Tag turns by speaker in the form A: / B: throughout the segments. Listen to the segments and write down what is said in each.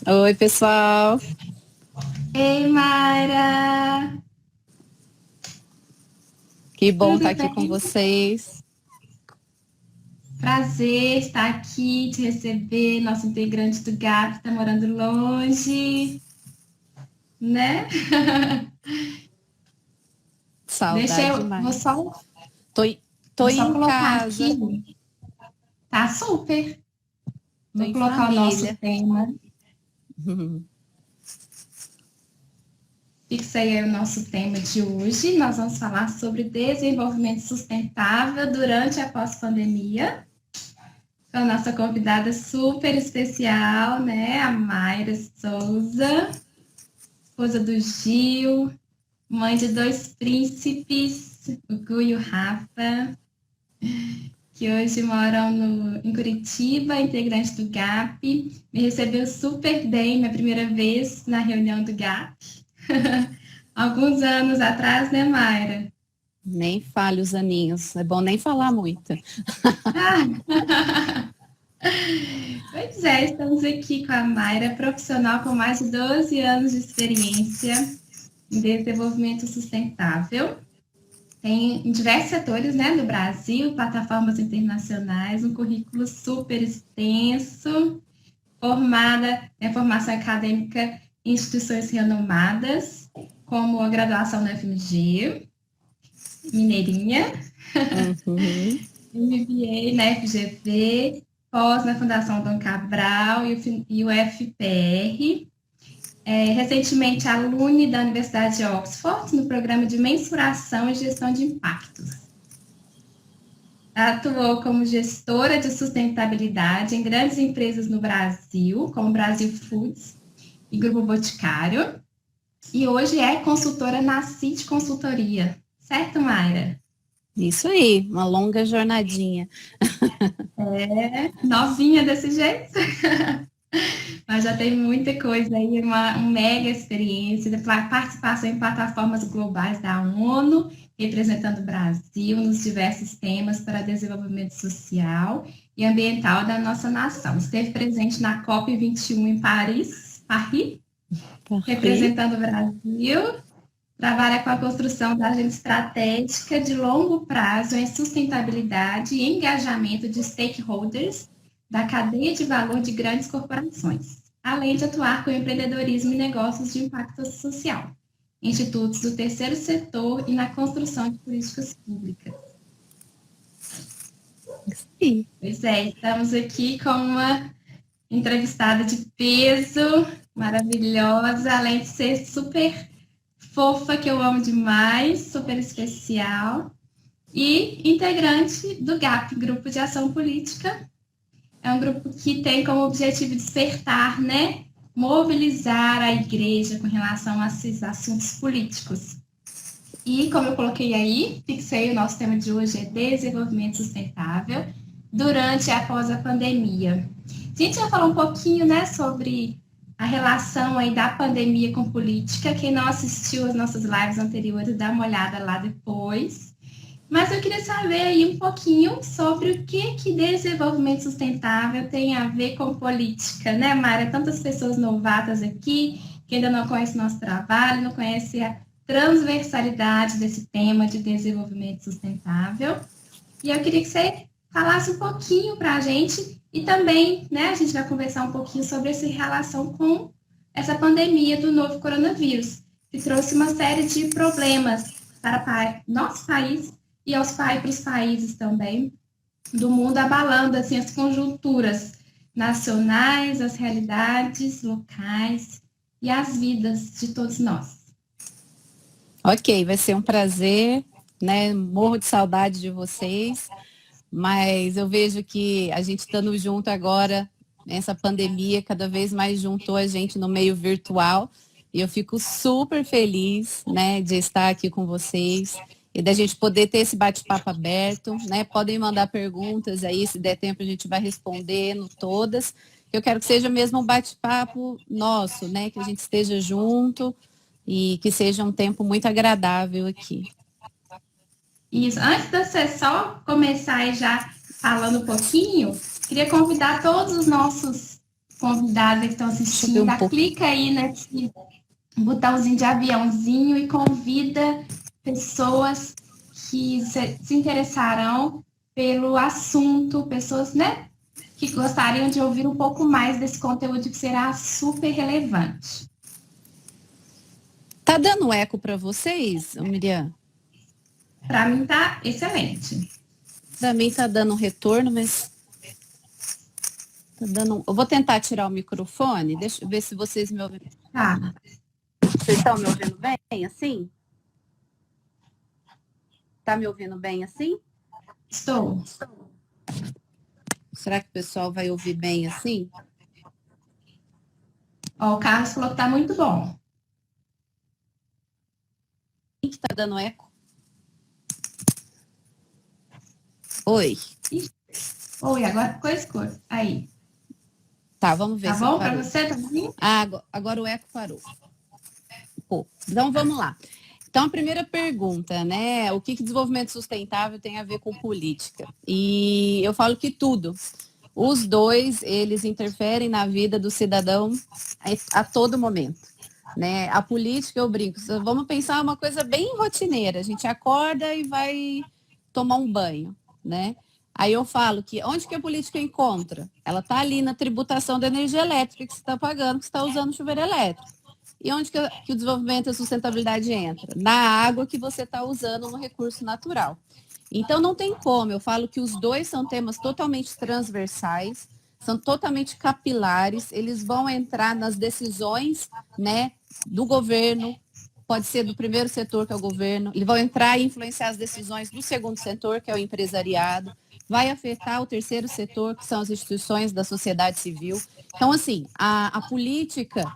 A: Oi, pessoal.
B: Ei, Mayra!
A: Que bom estar
B: Tudo
A: aqui com
B: bem?
A: vocês.
B: Prazer estar aqui, te receber, nosso integrante do GAP está morando longe, né? Deixa
A: Saudade
B: eu,
A: demais. Tô, tô
B: vou só
A: em
B: colocar
A: casa,
B: aqui, tá super.
A: tô
B: Vou
A: em
B: colocar o nosso
A: família.
B: tema, fixei aí o nosso tema de hoje. Nós vamos falar sobre desenvolvimento sustentável durante a pós-pandemia. Com a nossa convidada super especial, né? A Mayra Souza, esposa do Gil, mãe de dois príncipes, o Gu e o Rafa, que hoje moram em Curitiba, integrante do GAP. Me recebeu super bem, minha primeira vez na reunião do GAP. Alguns anos atrás, né, Mayra?
A: Nem fale os aninhos, é bom nem falar muito.
B: Ah, pois é, estamos aqui com a Mayra, profissional com mais de 12 anos de experiência em desenvolvimento sustentável. Tem em diversos setores, né, do Brasil, plataformas internacionais, um currículo super extenso, formada em formação acadêmica em instituições renomadas, como a graduação na UFMG, Mineirinha,
A: Uhum.
B: MBA na FGV, pós na Fundação Dom Cabral e o FPR. Recentemente, alune da Universidade de Oxford, no programa de mensuração e gestão de impactos. Atuou como gestora de sustentabilidade em grandes empresas no Brasil, como Brasil Foods e Grupo Boticário. E hoje é consultora na CIT Consultoria. Certo, Mayra?
A: Isso aí, uma longa jornadinha.
B: Novinha desse jeito, mas já tem muita coisa aí, uma mega experiência de participação em plataformas globais da ONU, representando o Brasil nos diversos temas para desenvolvimento social e ambiental da nossa nação. Esteve presente na COP21 em Paris,
A: Paris.
B: representando o Brasil. Trabalha com a construção da agenda estratégica de longo prazo em sustentabilidade e engajamento de stakeholders da cadeia de valor de grandes corporações, além de atuar com empreendedorismo e negócios de impacto social, institutos do terceiro setor e na construção de políticas públicas.
A: Sim.
B: Pois é, estamos aqui com uma entrevistada de peso, maravilhosa, além de ser super fofa, que eu amo demais, super especial, e integrante do GAP, Grupo de Ação Política. É um grupo que tem como objetivo despertar, né? Mobilizar a igreja com relação a esses assuntos políticos. E, como eu coloquei aí, fixei o nosso tema de hoje é desenvolvimento sustentável durante e após a pandemia. A gente vai falar um pouquinho, né, sobre a relação aí da pandemia com política. Quem não assistiu as nossas lives anteriores, dá uma olhada lá depois. Mas eu queria saber aí um pouquinho sobre o que desenvolvimento sustentável tem a ver com política, né, Mara? Tantas pessoas novatas aqui que ainda não conhecem nosso trabalho, não conhecem a transversalidade desse tema de desenvolvimento sustentável. E eu queria que você falasse um pouquinho para a gente e também, né, a gente vai conversar um pouquinho sobre essa relação com essa pandemia do novo coronavírus, que trouxe uma série de problemas para nosso país e para os países também do mundo, abalando assim as conjunturas nacionais, as realidades locais e as vidas de todos nós.
A: Ok, vai ser um prazer, né? Morro de saudade de vocês, mas eu vejo que a gente estando junto agora, essa pandemia cada vez mais juntou a gente no meio virtual, e eu fico super feliz, né, de estar aqui com vocês e da gente poder ter esse bate-papo aberto, né? Podem mandar perguntas aí, se der tempo a gente vai respondendo todas. Eu quero que seja mesmo um bate-papo nosso, né? Que a gente esteja junto e que seja um tempo muito agradável aqui.
B: Isso. Antes de você só começar já falando um pouquinho, queria convidar todos os nossos convidados que estão assistindo, clica aí nesse botãozinho de aviãozinho e convida pessoas que se interessarão pelo assunto, pessoas, né, que gostariam de ouvir um pouco mais desse conteúdo que será super relevante.
A: Tá dando eco para vocês, Miriam?
B: Para mim tá excelente.
A: Para mim tá dando um retorno, mas tá dando. Eu vou tentar tirar o microfone, deixa eu ver se vocês me ouvem.
B: Tá.
A: Vocês estão me ouvindo bem assim? Tá me ouvindo bem assim?
B: Estou.
A: Será que o pessoal vai ouvir bem assim?
B: Ó, o Carlos falou que tá muito bom.
A: Quem que tá dando eco? Oi.
B: Oi, agora ficou escuro. Aí.
A: Tá, vamos ver
B: tá
A: se
B: bom
A: parou.
B: para você também?
A: Agora o eco parou. Pô, então vamos lá. Então, a primeira pergunta, né? O que desenvolvimento sustentável tem a ver com política? E eu falo que tudo. Os dois, eles interferem na vida do cidadão a todo momento. Né? A política, eu brinco, vamos pensar uma coisa bem rotineira. A gente acorda e vai tomar um banho, né? Aí eu falo que onde que a política encontra? Ela está ali na tributação da energia elétrica que você está pagando, que você está usando chuveiro elétrico. E onde que o desenvolvimento e a sustentabilidade entra? Na água que você está usando no recurso natural. Então não tem como, eu falo que os dois são temas totalmente transversais, são totalmente capilares, eles vão entrar nas decisões, né, do governo, pode ser do primeiro setor, que é o governo, eles vão entrar e influenciar as decisões do segundo setor, que é o empresariado, vai afetar o terceiro setor, que são as instituições da sociedade civil. Então, assim, a política,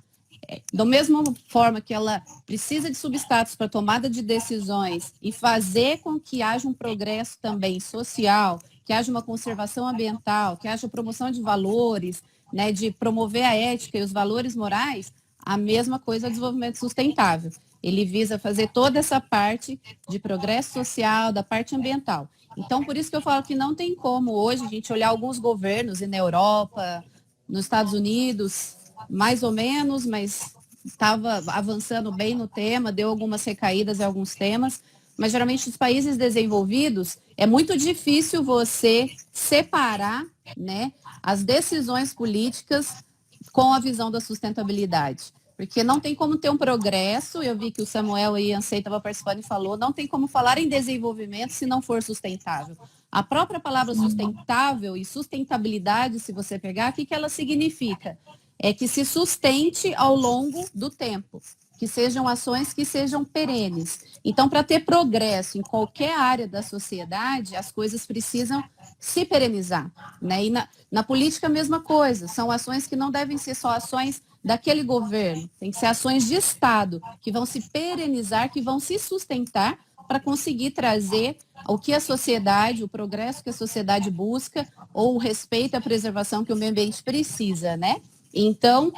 A: da mesma forma que ela precisa de substratos para tomada de decisões e fazer com que haja um progresso também social, que haja uma conservação ambiental, que haja promoção de valores, né, de promover a ética e os valores morais, a mesma coisa é o desenvolvimento sustentável. Ele visa fazer toda essa parte de progresso social, da parte ambiental. Então, por isso que eu falo que não tem como hoje a gente olhar alguns governos, e na Europa, nos Estados Unidos, mais ou menos, mas estava avançando bem no tema, deu algumas recaídas em alguns temas, mas geralmente os países desenvolvidos é muito difícil você separar, né, as decisões políticas com a visão da sustentabilidade. Porque não tem como ter um progresso, eu vi que o Samuel e a Ansei estava participando e falou, não tem como falar em desenvolvimento se não for sustentável. A própria palavra sustentável e sustentabilidade, se você pegar, o que ela significa? É que se sustente ao longo do tempo, que sejam ações que sejam perenes. Então, para ter progresso em qualquer área da sociedade, as coisas precisam se perenizar. Né? E na política, a mesma coisa, são ações que não devem ser só ações daquele governo, tem que ser ações de Estado, que vão se perenizar, que vão se sustentar para conseguir trazer o que a sociedade, o progresso que a sociedade busca, ou o respeito à preservação que o meio ambiente precisa, né? Então,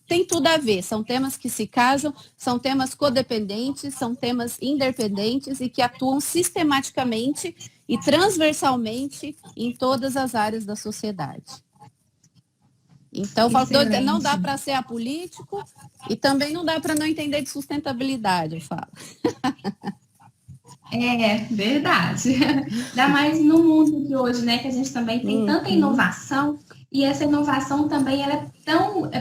A: tem tudo a ver, são temas que se casam, são temas codependentes, são temas independentes e que atuam sistematicamente e transversalmente em todas as áreas da sociedade. Então, não dá para ser apolítico e também não dá para não entender de sustentabilidade, eu falo.
B: É verdade. Ainda mais no mundo de hoje, né, que a gente também tem tanta inovação, e essa inovação também ela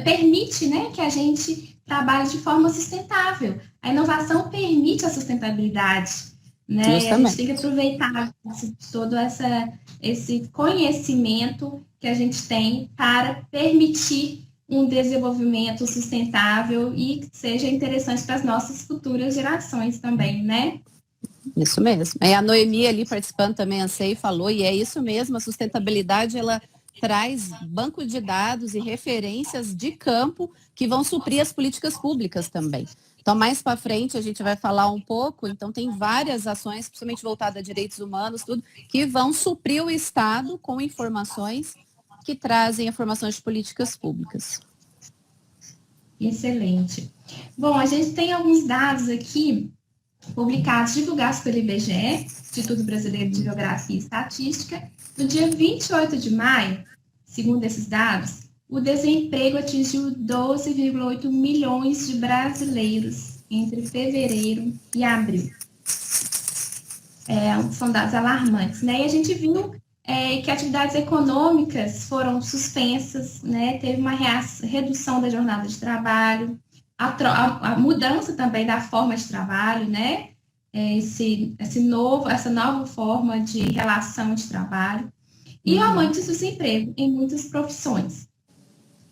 B: permite, né, que a gente trabalhe de forma sustentável. A inovação permite a sustentabilidade, né? E a gente tem que aproveitar todo esse conhecimento que a gente tem para permitir um desenvolvimento sustentável e que seja interessante para as nossas futuras gerações também, né?
A: Isso mesmo. A Noemi ali participando também, a Ansei falou, e é isso mesmo, a sustentabilidade, ela traz banco de dados e referências de campo que vão suprir as políticas públicas também. Então, mais para frente, a gente vai falar um pouco, então tem várias ações, principalmente voltadas a direitos humanos, tudo, que vão suprir o Estado com informações que trazem informações de políticas públicas.
B: Excelente. Bom, a gente tem alguns dados aqui publicados, divulgados pelo IBGE, Instituto Brasileiro de Geografia e Estatística, no dia 28 de maio, segundo esses dados, o desemprego atingiu 12,8 milhões de brasileiros entre fevereiro e abril. São dados alarmantes, né? E a gente viu que atividades econômicas foram suspensas, né? Teve uma redução da jornada de trabalho, a mudança também da forma de trabalho, né? Essa nova forma de relação de trabalho e o aumento do desemprego em muitas profissões,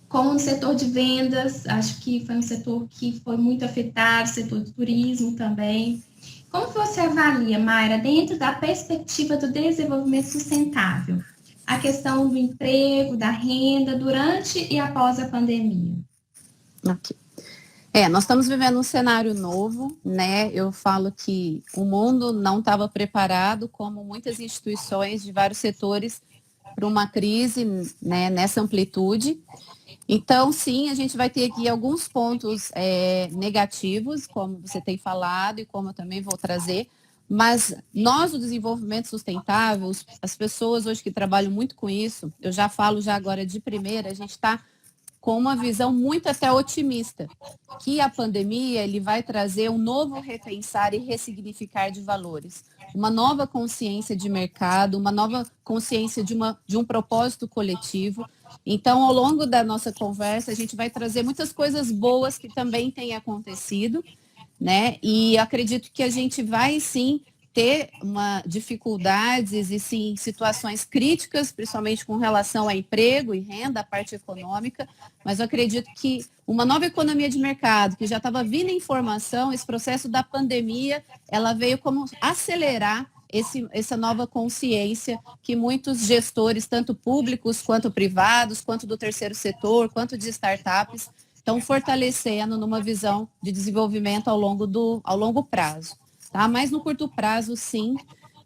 B: como no setor de vendas, acho que foi um setor que foi muito afetado, setor de turismo também. Como você avalia, Mayra, dentro da perspectiva do desenvolvimento sustentável, a questão do emprego, da renda, durante e após a pandemia?
A: Ok. Nós estamos vivendo um cenário novo, né? Eu falo que o mundo não estava preparado, como muitas instituições de vários setores, para uma crise, né, nessa amplitude. Então, sim, a gente vai ter aqui alguns pontos negativos, como você tem falado e como eu também vou trazer, mas nós, o desenvolvimento sustentável, as pessoas hoje que trabalham muito com isso, eu já falo já agora de primeira, a gente está com uma visão muito até otimista, que a pandemia ele vai trazer um novo repensar e ressignificar de valores, uma nova consciência de mercado, uma nova consciência de um propósito coletivo. Então, ao longo da nossa conversa, a gente vai trazer muitas coisas boas que também têm acontecido, né? E acredito que a gente vai sim ter dificuldades e sim situações críticas, principalmente com relação a emprego e renda, a parte econômica, mas eu acredito que uma nova economia de mercado, que já estava vindo em formação, esse processo da pandemia, ela veio como acelerar essa nova consciência que muitos gestores, tanto públicos quanto privados, quanto do terceiro setor, quanto de startups, estão fortalecendo numa visão de desenvolvimento ao longo prazo. Tá? Mas no curto prazo, sim.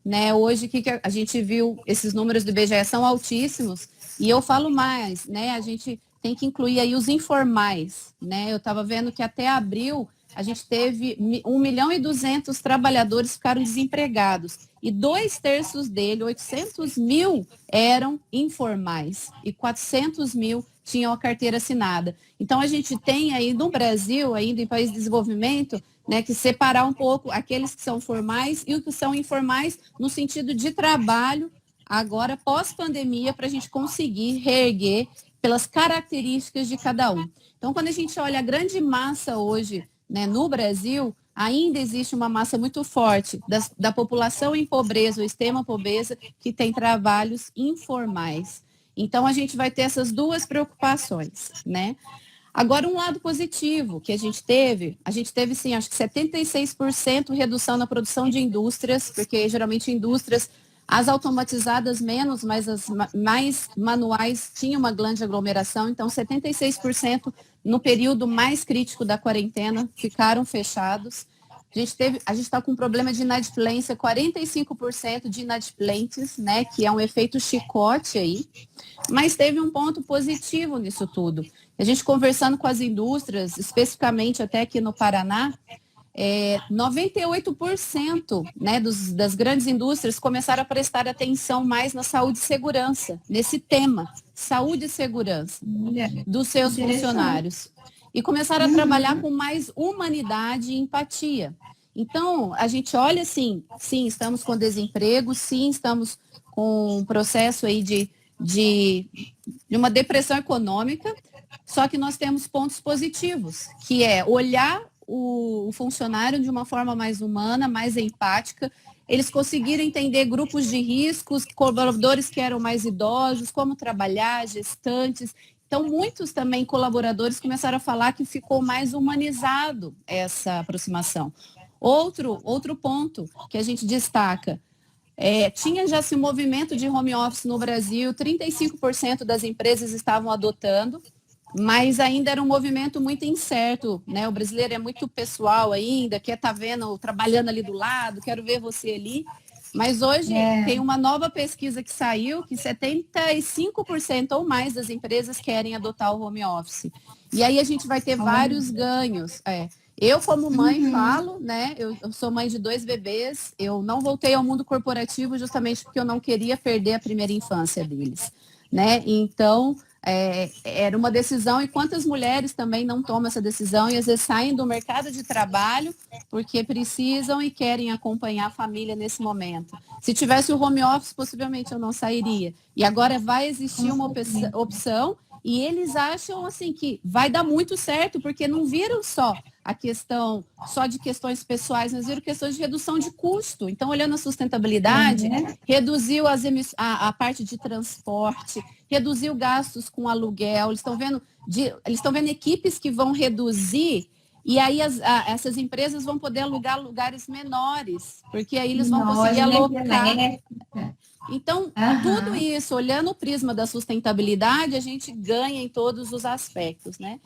A: Né? Hoje, que a gente viu, esses números do IBGE são altíssimos, e eu falo mais, né? A gente tem que incluir aí os informais. Né? Eu estava vendo que até abril a gente teve 1.200.000 trabalhadores ficaram desempregados, e 2/3 dele, 800 mil, eram informais, e 400 mil tinham a carteira assinada. Então, a gente tem aí no Brasil, ainda em país de desenvolvimento, né, que separar um pouco aqueles que são formais e os que são informais no sentido de trabalho, agora pós-pandemia, para a gente conseguir reerguer pelas características de cada um. Então, quando a gente olha a grande massa hoje, né, no Brasil, ainda existe uma massa muito forte da população em pobreza ou extrema pobreza que tem trabalhos informais. Então, a gente vai ter essas duas preocupações, né? Agora, um lado positivo que a gente teve sim, acho que 76% redução na produção de indústrias, porque geralmente indústrias, as automatizadas menos, mas as mais manuais tinham uma grande aglomeração, então 76% no período mais crítico da quarentena ficaram fechados. A gente está com um problema de inadimplência, 45% de inadimplentes, né, que é um efeito chicote aí, mas teve um ponto positivo nisso tudo. A gente conversando com as indústrias, especificamente até aqui no Paraná, 98%, né, das grandes indústrias começaram a prestar atenção mais na saúde e segurança, nesse tema, saúde e segurança dos seus funcionários. E começaram a trabalhar com mais humanidade e empatia. Então, a gente olha assim, sim, estamos com desemprego, sim, estamos com um processo aí de uma depressão econômica, só que nós temos pontos positivos, que é olhar o funcionário de uma forma mais humana, mais empática. Eles conseguiram entender grupos de riscos, colaboradores que eram mais idosos, como trabalhar, gestantes. Então, muitos também colaboradores começaram a falar que ficou mais humanizado essa aproximação. Outro ponto que a gente destaca, tinha já esse movimento de home office no Brasil, 35% das empresas estavam adotando, mas ainda era um movimento muito incerto, né? O brasileiro é muito pessoal ainda, quer estar vendo, trabalhando ali do lado, quero ver você ali. Mas hoje tem uma nova pesquisa que saiu que 75% ou mais das empresas querem adotar o home office. E aí a gente vai ter vários ganhos. Eu, como mãe, falo, né? Eu sou mãe de 2 bebês, eu não voltei ao mundo corporativo justamente porque eu não queria perder a primeira infância deles, né? Então, era uma decisão, e quantas mulheres também não tomam essa decisão e às vezes saem do mercado de trabalho porque precisam e querem acompanhar a família nesse momento. Se tivesse o home office, possivelmente eu não sairia. E agora vai existir uma opção e eles acham assim que vai dar muito certo, porque não viram só a questão só de questões pessoais, mas viram questões de redução de custo. Então, olhando a sustentabilidade, reduziu a parte de transporte, reduziu gastos com aluguel, eles estão vendo equipes que vão reduzir, e aí essas empresas vão poder alugar lugares menores, porque aí eles vão conseguir alocar. Então, tudo isso, olhando o prisma da sustentabilidade, a gente ganha em todos os aspectos, né?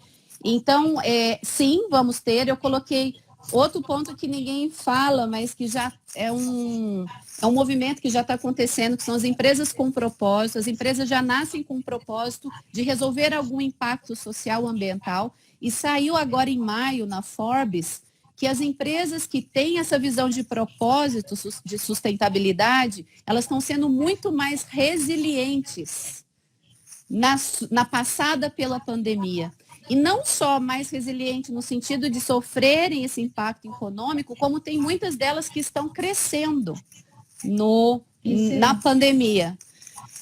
A: Então, sim, vamos ter. Eu coloquei outro ponto que ninguém fala, mas que já é um movimento que já está acontecendo, que são as empresas com propósito. As empresas já nascem com o propósito de resolver algum impacto social, ambiental. E saiu agora em maio, na Forbes, que as empresas que têm essa visão de propósito, de sustentabilidade, elas estão sendo muito mais resilientes na passada pela pandemia. E não só mais resiliente no sentido de sofrerem esse impacto econômico, como tem muitas delas que estão crescendo na pandemia.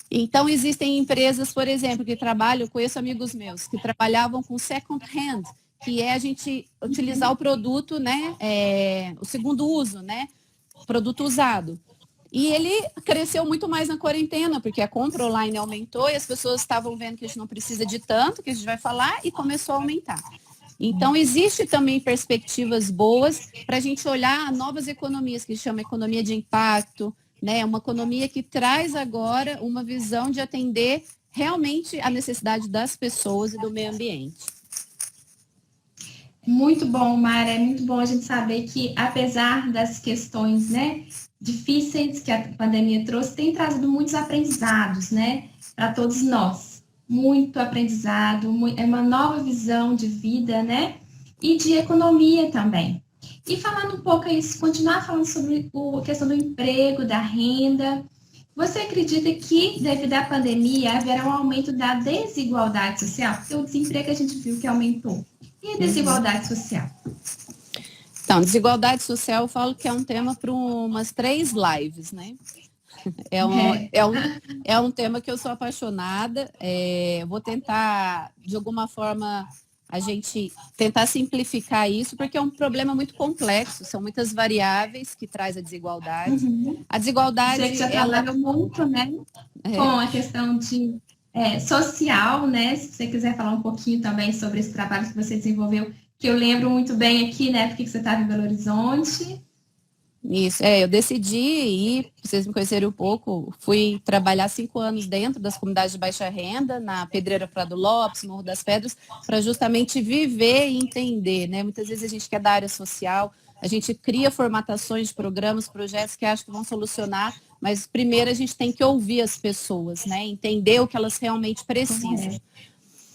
A: Então, existem empresas, por exemplo, que trabalham, eu conheço amigos meus, que trabalhavam com second hand, que é a gente utilizar o produto, né, o segundo uso, né, produto usado. E ele cresceu muito mais na quarentena, porque a compra online aumentou e as pessoas estavam vendo que a gente não precisa de tanto, que a gente vai falar, e começou a aumentar. Então, existe também perspectivas boas para a gente olhar novas economias, que chama economia de impacto, né? Uma economia que traz agora uma visão de atender realmente a necessidade das pessoas e do meio ambiente.
B: Muito bom, Mara. É muito bom a gente saber que, apesar das questões, né, difíceis que a pandemia trouxe, tem trazido muitos aprendizados, né, para todos nós. Muito aprendizado, é uma nova visão de vida, né, e de economia também. E falando um pouco isso, continuar falando sobre a questão do emprego, da renda. Você acredita que, devido à pandemia, haverá um aumento da desigualdade social? Porque o desemprego a gente viu que aumentou. E a desigualdade social?
A: Então, desigualdade social, eu falo que é um tema para umas 3 lives, né? É um tema que eu sou apaixonada. Vou tentar, de alguma forma, a gente tentar simplificar isso, porque é um problema muito complexo, são muitas variáveis que traz a desigualdade. A desigualdade...
B: Você que já trabalhou muito, né, com a questão de social, né? Se você quiser falar um pouquinho também sobre esse trabalho que você desenvolveu, que eu lembro muito bem aqui, né? Porque você estava em Belo Horizonte.
A: Isso, eu decidi ir, vocês me conhecerem um pouco, fui trabalhar 5 anos dentro das comunidades de baixa renda, na Pedreira Prado Lopes, Morro das Pedras, para justamente viver e entender, né? Muitas vezes a gente quer da área social, a gente cria formatações de programas, projetos que acho que vão solucionar, mas primeiro a gente tem que ouvir as pessoas, né? Entender o que elas realmente precisam.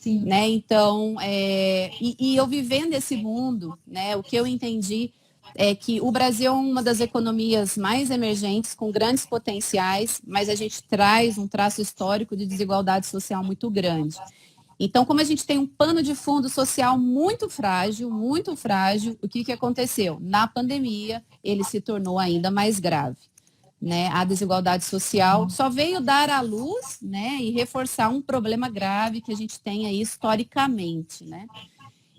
B: Sim.
A: Né? Então, e eu vivendo esse mundo, né? O que eu entendi é que o Brasil é uma das economias mais emergentes, com grandes potenciais, mas a gente traz um traço histórico de desigualdade social muito grande. Então, como a gente tem um pano de fundo social muito frágil, o que aconteceu? Na pandemia, ele se tornou ainda mais grave. Né? A desigualdade social só veio dar à luz, né, e reforçar um problema grave que a gente tem aí historicamente, né?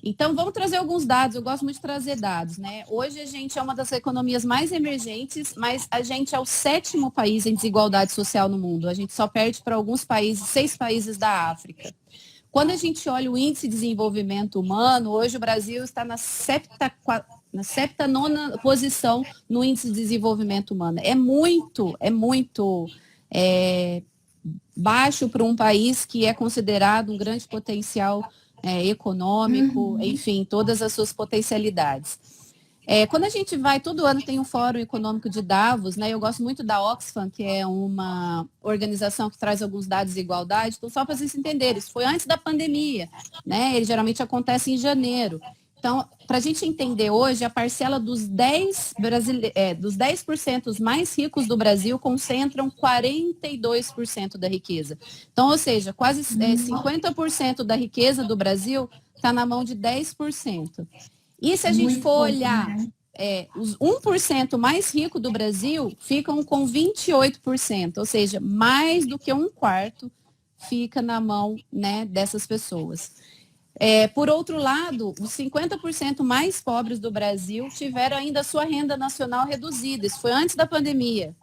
A: Então, vamos trazer alguns dados, eu gosto muito de trazer dados, né? Hoje a gente é uma das economias mais emergentes, mas a gente é o 7º país em desigualdade social no mundo. A gente só perde para alguns países, 6 países da África. Quando a gente olha o índice de desenvolvimento humano, hoje o Brasil está na 79ª posição no índice de desenvolvimento humano. É muito baixo para um país que é considerado um grande potencial econômico, enfim, todas as suas potencialidades. Quando a gente vai, todo ano tem um Fórum Econômico de Davos, né? Eu gosto muito da Oxfam, que é uma organização que traz alguns dados de igualdade. Então, só para vocês entenderem, isso foi antes da pandemia, né? Ele geralmente acontece em janeiro. Então, para a gente entender hoje, a parcela dos 10% mais ricos do Brasil concentram 42% da riqueza. Então, ou seja, quase 50% da riqueza do Brasil está na mão de 10%. E se a gente
B: Muito
A: for
B: pouco,
A: olhar,
B: né?
A: os 1% mais ricos do Brasil ficam com 28%, ou seja, mais do que um quarto fica na mão, né, dessas pessoas. Por outro lado, os 50% mais pobres do Brasil tiveram ainda a sua renda nacional reduzida. Isso foi antes da pandemia.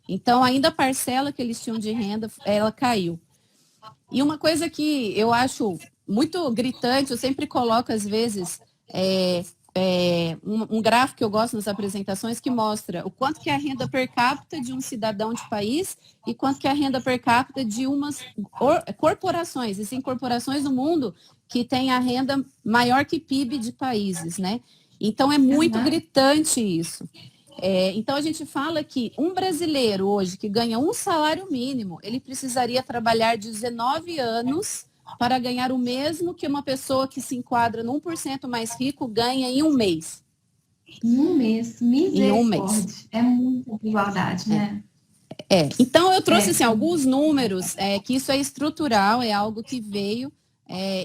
A: Então, ainda a parcela que eles tinham de renda, ela caiu. E uma coisa que eu acho muito gritante, eu sempre coloco, às vezes, um gráfico que eu gosto nas apresentações que mostra o quanto que é a renda per capita de um cidadão de país e quanto que é a renda per capita de umas corporações, e sim, corporações do mundo que têm a renda maior que PIB de países, né? Então, é muito gritante isso. Então, a gente fala que um brasileiro hoje que ganha um salário mínimo, ele precisaria trabalhar 19 anos para ganhar o mesmo que uma pessoa que se enquadra no 1% mais rico ganha em um mês.
B: Em um mês,
A: Em um
B: misericórdia.
A: mês.
B: É muita desigualdade, né?
A: Então, eu trouxe assim, alguns números, que isso é estrutural, é algo que veio.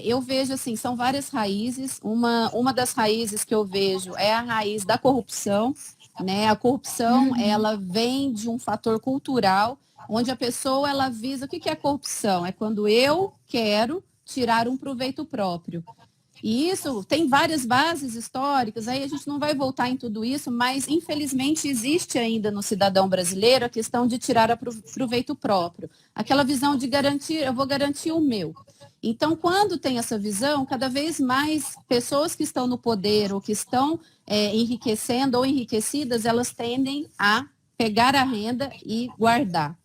A: Eu vejo assim, são várias raízes. Uma das raízes que eu vejo é a raiz da corrupção, né? A corrupção, ela vem de um fator cultural, onde a pessoa, ela visa, o que é corrupção? É quando eu quero tirar um proveito próprio. E isso tem várias bases históricas, aí a gente não vai voltar em tudo isso, mas infelizmente existe ainda no cidadão brasileiro a questão de tirar proveito próprio. Aquela visão de garantir, eu vou garantir o meu. Então, quando tem essa visão, cada vez mais pessoas que estão no poder ou que estão enriquecendo ou enriquecidas, elas tendem a pegar a renda e guardar.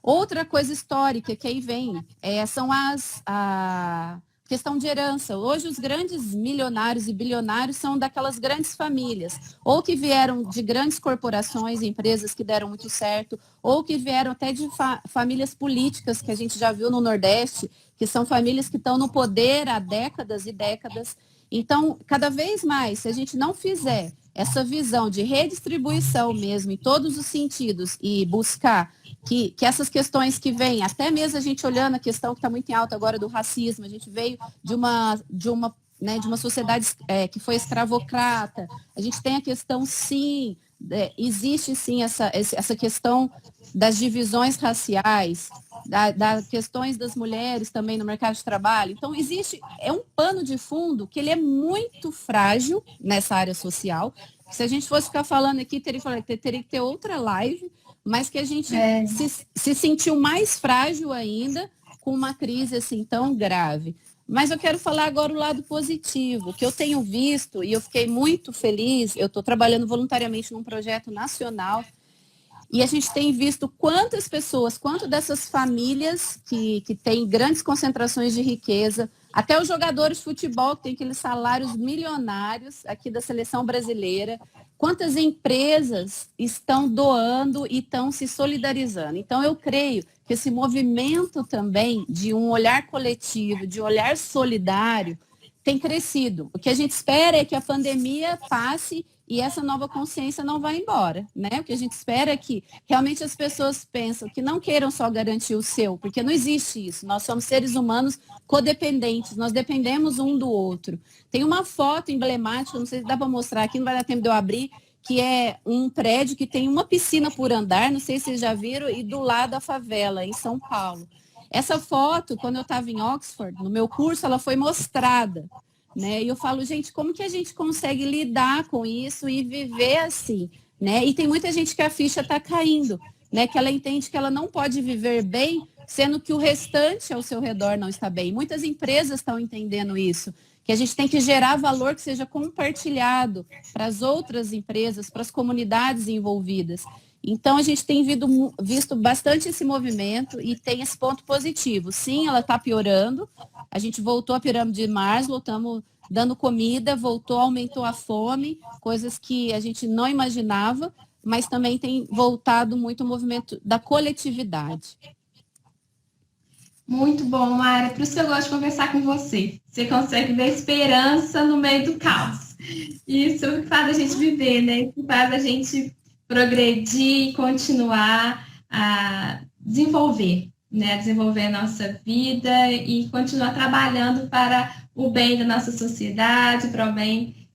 A: Outra coisa histórica que aí vem são a questão de herança. Hoje os grandes milionários e bilionários são daquelas grandes famílias, ou que vieram de grandes corporações, empresas que deram muito certo, ou que vieram até de famílias políticas, que a gente já viu no Nordeste, que são famílias que estão no poder há décadas e décadas. Então, cada vez mais, se a gente não fizer essa visão de redistribuição mesmo, em todos os sentidos, e buscar que essas questões que vêm, até mesmo a gente olhando a questão que está muito em alta agora do racismo, a gente veio de uma sociedade que foi escravocrata, a gente tem a questão, sim, existe sim essa questão das divisões raciais, das questões das mulheres também no mercado de trabalho. Então, é um pano de fundo que ele é muito frágil nessa área social. Se a gente fosse ficar falando aqui, teria que ter outra live, mas que a gente se sentiu mais frágil ainda com uma crise assim tão grave. Mas eu quero falar agora o lado positivo, que eu tenho visto, e eu fiquei muito feliz, eu estou trabalhando voluntariamente num projeto nacional, e a gente tem visto quantas pessoas, quanto dessas famílias que têm grandes concentrações de riqueza, até os jogadores de futebol que têm aqueles salários milionários aqui da seleção brasileira, quantas empresas estão doando e estão se solidarizando. Então, eu creio que esse movimento também de um olhar coletivo, de um olhar solidário, tem crescido. O que a gente espera é que a pandemia passe e essa nova consciência não vai embora, né? O que a gente espera é que realmente as pessoas pensam que não queiram só garantir o seu, porque não existe isso. Nós somos seres humanos codependentes, nós dependemos um do outro. Tem uma foto emblemática, não sei se dá para mostrar aqui, não vai dar tempo de eu abrir, que é um prédio que tem uma piscina por andar, não sei se vocês já viram, e do lado a favela, em São Paulo. Essa foto, quando eu estava em Oxford, no meu curso, ela foi mostrada. Né? E eu falo, gente, como que a gente consegue lidar com isso e viver assim? Né? E tem muita gente que a ficha está caindo, né? Que ela entende que ela não pode viver bem, sendo que o restante ao seu redor não está bem. Muitas empresas estão entendendo isso, que a gente tem que gerar valor que seja compartilhado para as outras empresas, para as comunidades envolvidas. Então, a gente tem visto bastante esse movimento e tem esse ponto positivo. Sim, ela está piorando. A gente voltou à pirâmide de Maslow, estamos dando comida, aumentou a fome, coisas que a gente não imaginava, mas também tem voltado muito o movimento da coletividade.
B: Muito bom, Mara. Por isso que eu gosto de conversar com você. Você consegue ver esperança no meio do caos. Isso faz a gente viver, né? Isso faz a gente progredir e continuar a desenvolver, né? Desenvolver a nossa vida e continuar trabalhando para o bem da nossa sociedade, para o bem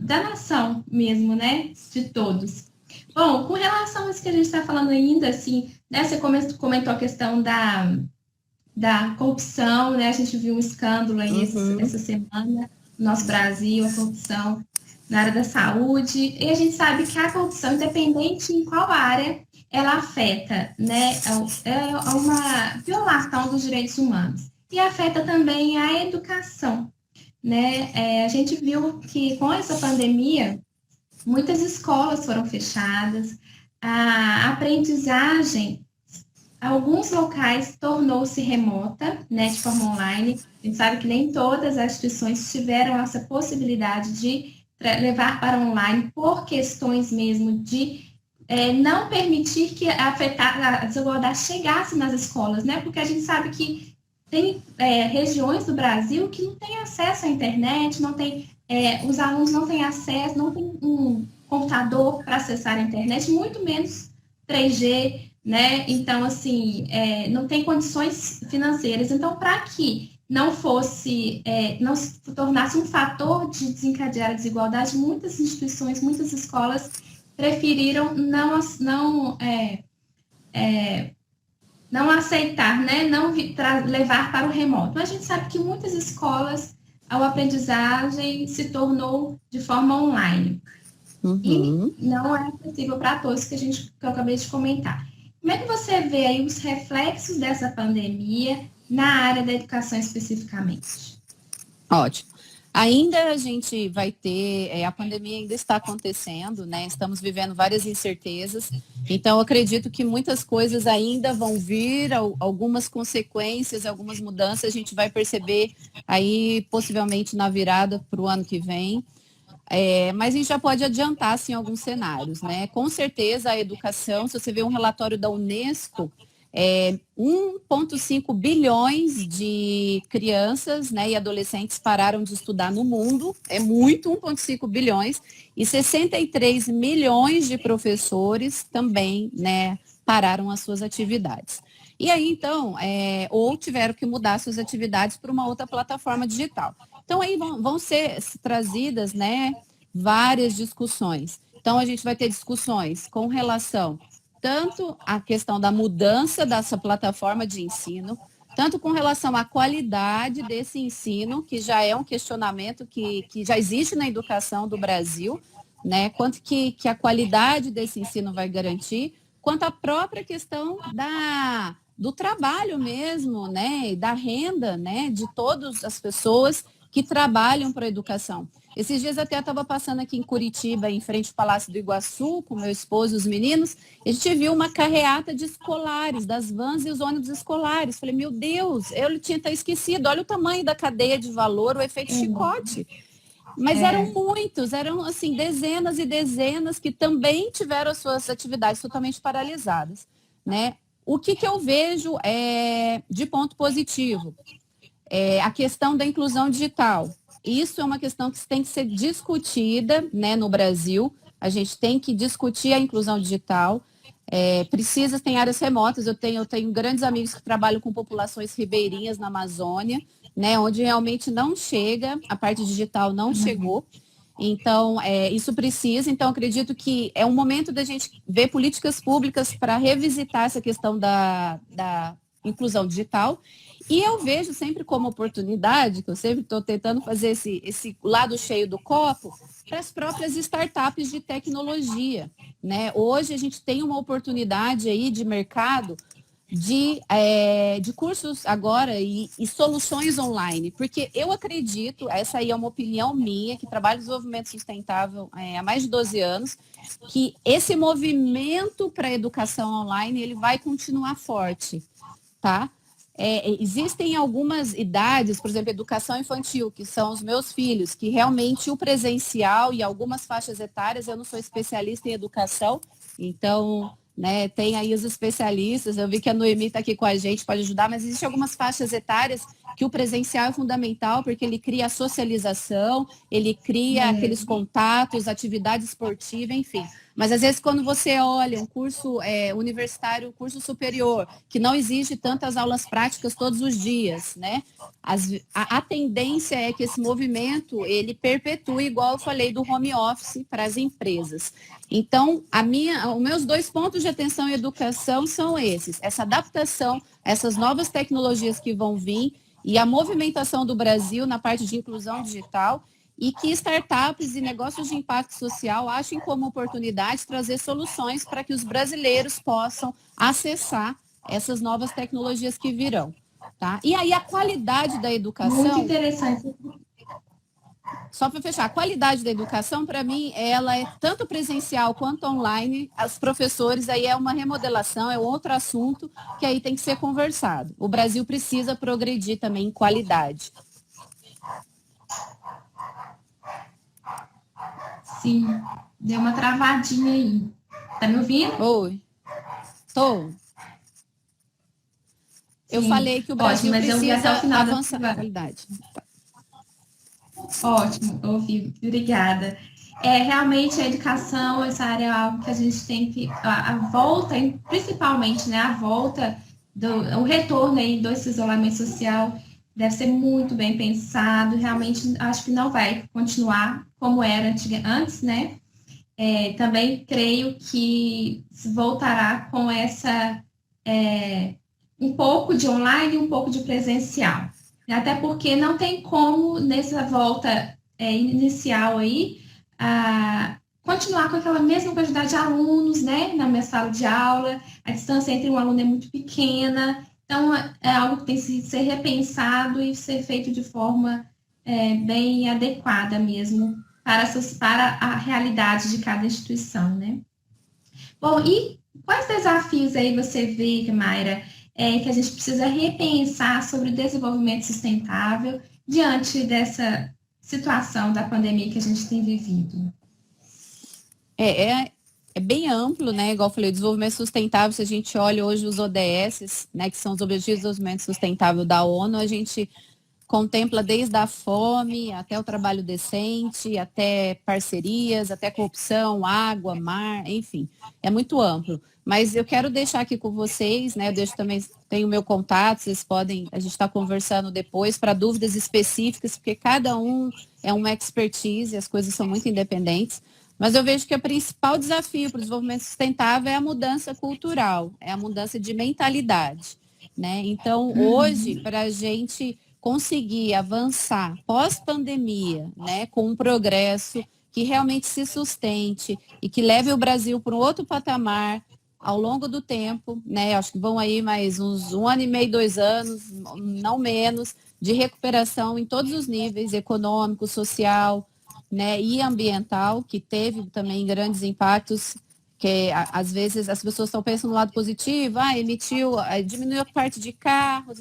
B: da nação mesmo, né? De todos. Bom, com relação a isso que a gente está falando ainda, assim, né? Você comentou a questão da corrupção, né? A gente viu um escândalo aí essa semana no nosso Brasil, a corrupção na área da saúde, e a gente sabe que a corrupção, independente em qual área, ela afeta, né? É uma violação dos direitos humanos. E afeta também a educação, né? A gente viu que com essa pandemia, muitas escolas foram fechadas, a aprendizagem alguns locais tornou-se remota, né, de forma online. A gente sabe que nem todas as instituições tiveram essa possibilidade de levar para online por questões mesmo de não permitir que a desigualdade chegasse nas escolas, né? Porque a gente sabe que tem regiões do Brasil que não têm acesso à internet, não tem, os alunos não têm acesso, não tem um computador para acessar a internet, muito menos 3G, né? Então, assim, não tem condições financeiras. Então, para que não se tornasse um fator de desencadear a desigualdade, muitas instituições, muitas escolas preferiram não aceitar, né? Não levar para o remoto. Mas a gente sabe que muitas escolas, a aprendizagem se tornou de forma online. E não é acessível para todos, que eu acabei de comentar. Como é que você vê aí os reflexos dessa pandemia na área da educação especificamente?
A: Ótimo. Ainda a gente vai ter, a pandemia ainda está acontecendo, né? Estamos vivendo várias incertezas. Então, eu acredito que muitas coisas ainda vão vir, algumas consequências, algumas mudanças a gente vai perceber aí possivelmente na virada para o ano que vem. Mas a gente já pode adiantar assim, alguns cenários, né? Com certeza a educação, se você vê um relatório da Unesco, 1,5 bilhões de crianças, né, e adolescentes pararam de estudar no mundo, é muito, 1,5 bilhões, e 63 milhões de professores também, né, pararam as suas atividades. E aí, então, ou tiveram que mudar suas atividades para uma outra plataforma digital. Então, aí vão ser trazidas, né, várias discussões. Então, a gente vai ter discussões com relação tanto à questão da mudança dessa plataforma de ensino, tanto com relação à qualidade desse ensino, que já é um questionamento que já existe na educação do Brasil, né? Quanto que a qualidade desse ensino vai garantir, quanto à própria questão do trabalho mesmo, né? Da renda, né? De todas as pessoas que trabalham para a educação. Esses dias até eu estava passando aqui em Curitiba, em frente ao Palácio do Iguaçu, com meu esposo e os meninos, e a gente viu uma carreata de escolares, das vans e os ônibus escolares. Falei, meu Deus, eu tinha até esquecido, olha o tamanho da cadeia de valor, o efeito chicote. Mas eram muitos, eram assim, dezenas e dezenas que também tiveram as suas atividades totalmente paralisadas, né? O que eu vejo de ponto positivo? A questão da inclusão digital. Isso é uma questão que tem que ser discutida, né, no Brasil. A gente tem que discutir a inclusão digital. Tem áreas remotas. Eu tenho grandes amigos que trabalham com populações ribeirinhas na Amazônia, né, onde realmente não chega, a parte digital não chegou. Então, isso precisa. Então, acredito que é um momento da gente ver políticas públicas para revisitar essa questão da inclusão digital. E eu vejo sempre como oportunidade, que eu sempre estou tentando fazer esse lado cheio do copo, para as próprias startups de tecnologia, né? Hoje a gente tem uma oportunidade aí de mercado de cursos agora e soluções online, porque eu acredito, essa aí é uma opinião minha, que trabalho em desenvolvimento sustentável há mais de 12 anos, que esse movimento para a educação online, ele vai continuar forte, tá? Existem algumas idades, por exemplo, educação infantil, que são os meus filhos, que realmente o presencial e algumas faixas etárias, eu não sou especialista em educação, então, né, tem aí os especialistas, eu vi que a Noemi está aqui com a gente, pode ajudar, mas existem algumas faixas etárias que o presencial é fundamental porque ele cria a socialização, ele cria aqueles contatos, atividade esportiva, enfim. Mas às vezes quando você olha um curso universitário, um curso superior, que não exige tantas aulas práticas todos os dias, né? A tendência é que esse movimento, ele perpetue, igual eu falei, do home office para as empresas. Então, os meus 2 pontos de atenção em educação são esses, essa adaptação, essas novas tecnologias que vão vir e a movimentação do Brasil na parte de inclusão digital e que startups e negócios de impacto social achem como oportunidade trazer soluções para que os brasileiros possam acessar essas novas tecnologias que virão. Tá? E aí a qualidade da educação...
B: Muito interessante.
A: Só para fechar, a qualidade da educação, para mim, ela é tanto presencial quanto online. Os professores, aí é uma remodelação, é outro assunto que aí tem que ser conversado. O Brasil precisa progredir também em qualidade.
B: Sim, deu uma travadinha aí. Tá me ouvindo?
A: Oi, estou. Eu falei que o Brasil
B: mas eu vi até o final
A: avançar na qualidade.
B: Ótimo, ouvi. Obrigada. Realmente a educação, essa área é algo que a gente tem que... A volta, principalmente, né, a volta, o retorno aí desse isolamento social deve ser muito bem pensado. Realmente, acho que não vai continuar como era antes, né? Também creio que voltará com essa... um pouco de online e um pouco de presencial. Até porque não tem como, nessa volta inicial aí, continuar com aquela mesma quantidade de alunos, né, na minha sala de aula, a distância entre um aluno é muito pequena, então é algo que tem que ser repensado e ser feito de forma bem adequada mesmo para a realidade de cada instituição, né. Bom, e quais desafios aí você vê, Mayra, que a gente precisa repensar sobre o desenvolvimento sustentável diante dessa situação da pandemia que a gente tem vivido?
A: É bem amplo, né? Igual eu falei, o desenvolvimento sustentável, se a gente olha hoje os ODS, né, que são os Objetivos de Desenvolvimento Sustentável da ONU, a gente contempla desde a fome até o trabalho decente, até parcerias, até corrupção, água, mar, enfim, é muito amplo. Mas eu quero deixar aqui com vocês, né? Eu deixo também, tenho o meu contato, vocês podem, a gente está conversando depois para dúvidas específicas, porque cada um é uma expertise, as coisas são muito independentes. Mas eu vejo que o principal desafio para o desenvolvimento sustentável é a mudança cultural, é a mudança de mentalidade, né? Então, hoje, para a gente conseguir avançar pós-pandemia, né, com um progresso que realmente se sustente e que leve o Brasil para um outro patamar ao longo do tempo, né? Acho que vão aí mais uns 1 ano e meio, 2 anos, não menos, de recuperação em todos os níveis, econômico, social, né, e ambiental, que teve também grandes impactos, que às vezes as pessoas estão pensando no lado positivo, diminuiu a parte de carros,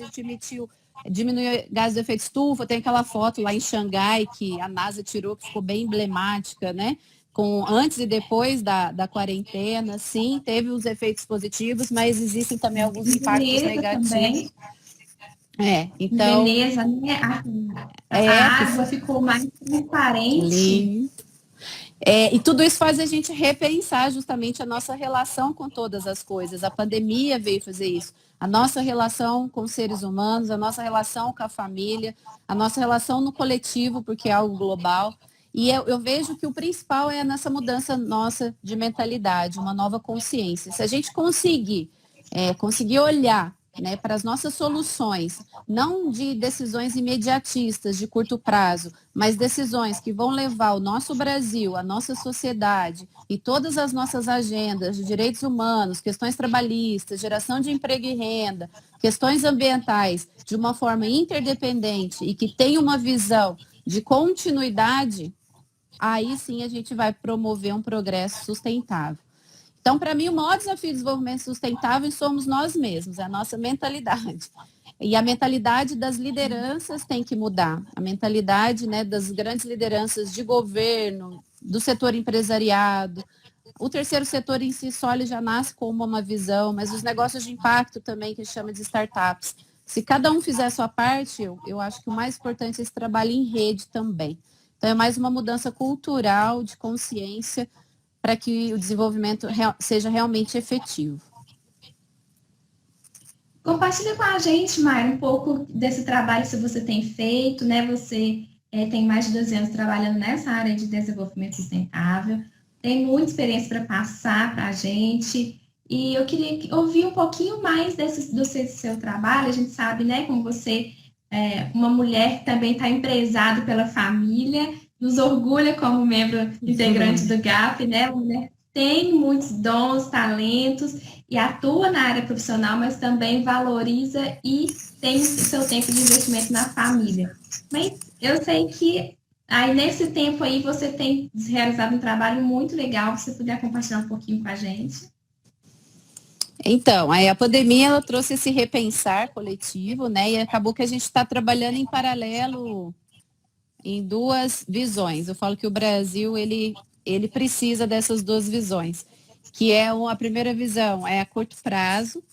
A: diminuiu gás de efeito estufa, tem aquela foto lá em Xangai que a NASA tirou, que ficou bem emblemática, né? Com antes e depois da quarentena, sim, teve os efeitos positivos, mas existem também alguns impactos negativos. Também. Então...
B: Veneza, né? A água ficou mais transparente.
A: E tudo isso faz a gente repensar justamente a nossa relação com todas as coisas. A pandemia veio fazer isso. A nossa relação com os seres humanos, a nossa relação com a família, a nossa relação no coletivo, porque é algo global. E eu vejo que o principal é nessa mudança nossa de mentalidade, uma nova consciência. Se a gente conseguir olhar, né, para as nossas soluções, não de decisões imediatistas, de curto prazo, mas decisões que vão levar o nosso Brasil, a nossa sociedade e todas as nossas agendas de direitos humanos, questões trabalhistas, geração de emprego e renda, questões ambientais, de uma forma interdependente e que tenha uma visão de continuidade, aí sim a gente vai promover um progresso sustentável. Então, para mim, o maior desafio do desenvolvimento sustentável somos nós mesmos, é a nossa mentalidade. E a mentalidade das lideranças tem que mudar. A mentalidade, né, das grandes lideranças de governo, do setor empresariado. O terceiro setor em si só ele já nasce com uma visão, mas os negócios de impacto também, que chama de startups, Se cada um fizer a sua parte, eu acho que o mais importante é esse trabalho em rede também. Então, é mais uma mudança cultural, de consciência, para que o desenvolvimento seja realmente efetivo.
B: Compartilha com a gente, Mayra, um pouco desse trabalho que você tem feito, né? Você tem mais de 12 anos trabalhando nessa área de desenvolvimento sustentável, tem muita experiência para passar para a gente, e eu queria ouvir um pouquinho mais do seu trabalho. A gente sabe, né, como você uma mulher que também está empresada pela família, nos orgulha como membro integrante do GAP, né? Uma mulher tem muitos dons, talentos e atua na área profissional, mas também valoriza e tem o seu tempo de investimento na família. Mas eu sei que aí nesse tempo aí você tem realizado um trabalho muito legal. Se você puder compartilhar um pouquinho com a gente.
A: Então, a pandemia ela trouxe esse repensar coletivo, né? E acabou que a gente está trabalhando em paralelo em duas visões. Eu falo que o Brasil ele precisa dessas duas visões, que é a primeira visão é a curto prazo,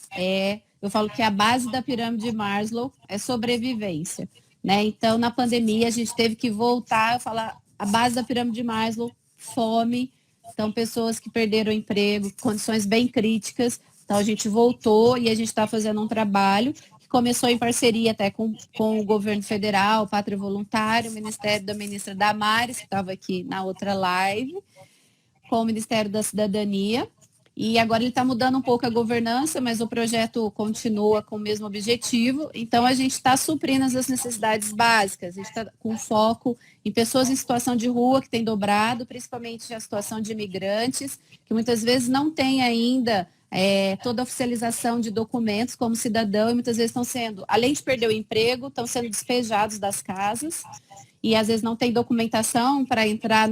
A: eu falo que a base da pirâmide de Maslow é sobrevivência, né? Então, na pandemia a gente teve que voltar a falar a base da pirâmide de Maslow, fome, então pessoas que perderam o emprego, condições bem críticas. Então, a gente voltou e a gente está fazendo um trabalho que começou em parceria até com o governo federal, Pátria Voluntária, o Ministério da Ministra Damares, que estava aqui na outra live, com o Ministério da Cidadania. E agora ele está mudando um pouco a governança, mas o projeto continua com o mesmo objetivo. Então, a gente está suprindo as necessidades básicas. A gente está com foco em pessoas em situação de rua, que tem dobrado, principalmente a situação de imigrantes, que muitas vezes não tem ainda toda a oficialização de documentos como cidadão, e muitas vezes estão sendo, além de perder o emprego, estão sendo despejados das casas, e às vezes não tem documentação para entrar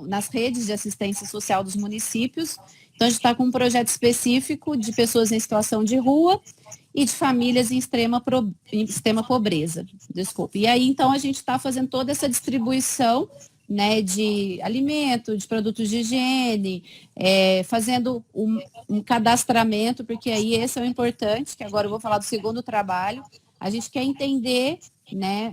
A: nas redes de assistência social dos municípios. Então, a gente está com um projeto específico de pessoas em situação de rua e de famílias em extrema pobreza. Desculpe. E aí, então, a gente está fazendo toda essa distribuição, né, de alimento, de produtos de higiene, fazendo um cadastramento, porque aí esse é o importante, que agora eu vou falar do segundo trabalho. A gente quer entender, né,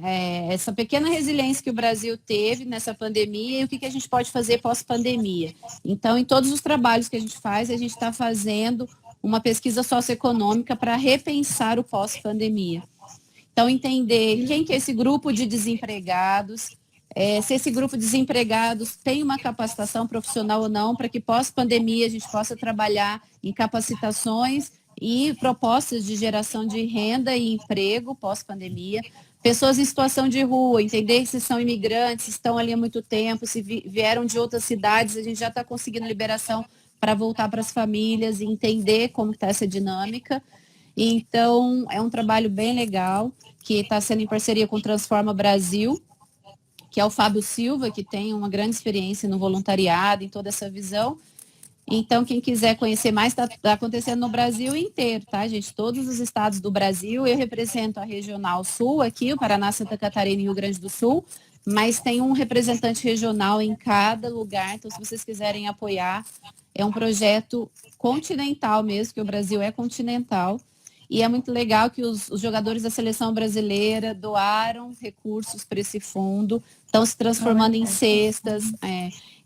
A: essa pequena resiliência que o Brasil teve nessa pandemia e o que a gente pode fazer pós-pandemia. Então, em todos os trabalhos que a gente faz, a gente está fazendo uma pesquisa socioeconômica para repensar o pós-pandemia. Então, entender quem que é esse grupo de desempregados, se esse grupo de desempregados tem uma capacitação profissional ou não, para que pós-pandemia a gente possa trabalhar em capacitações e propostas de geração de renda e emprego pós-pandemia. Pessoas em situação de rua, entender se são imigrantes, se estão ali há muito tempo, se vieram de outras cidades, a gente já está conseguindo liberação para voltar para as famílias e entender como está essa dinâmica. Então, é um trabalho bem legal, que está sendo em parceria com o Transforma Brasil, que é o Fábio Silva, que tem uma grande experiência no voluntariado, em toda essa visão. Então, quem quiser conhecer mais, está acontecendo no Brasil inteiro, tá, gente? Todos os estados do Brasil. Eu represento a Regional Sul aqui, o Paraná, Santa Catarina e Rio Grande do Sul, mas tem um representante regional em cada lugar. Então, se vocês quiserem apoiar, é um projeto continental mesmo, que o Brasil é continental. E é muito legal que os jogadores da seleção brasileira doaram recursos para esse fundo, estão se transformando em cestas.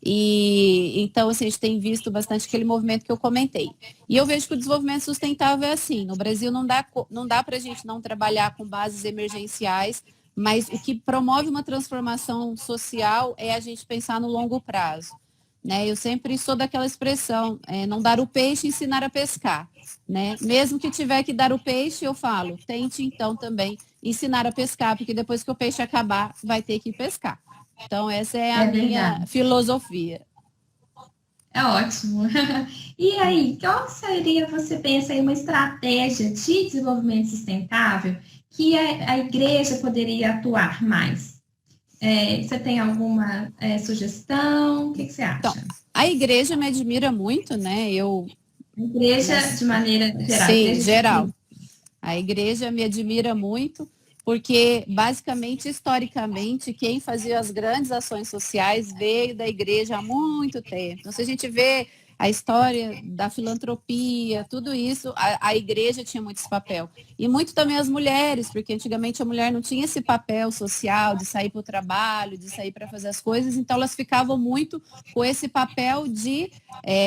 A: E então, assim, a gente tem visto bastante aquele movimento que eu comentei. E eu vejo que o desenvolvimento sustentável é assim. No Brasil não dá para a gente não trabalhar com bases emergenciais, mas o que promove uma transformação social é a gente pensar no longo prazo. Né? Eu sempre sou daquela expressão, não dar o peixe, ensinar a pescar. Né? Mesmo que tiver que dar o peixe, eu falo, tente então também ensinar a pescar, porque depois que o peixe acabar, vai ter que pescar. Então, essa é a minha filosofia.
B: É ótimo. E aí, qual seria, você pensa aí, uma estratégia de desenvolvimento sustentável que a igreja poderia atuar mais? Você tem alguma sugestão? O que você acha?
A: Então, a igreja me admira muito, né?
B: A igreja, de maneira geral.
A: Sim, geral. A igreja me admira muito, porque, basicamente, historicamente, quem fazia as grandes ações sociais veio da igreja há muito tempo. Então, se a gente vê a história da filantropia, tudo isso, a igreja tinha muito esse papel. E muito também as mulheres, porque antigamente a mulher não tinha esse papel social de sair para o trabalho, de sair para fazer as coisas, então elas ficavam muito com esse papel de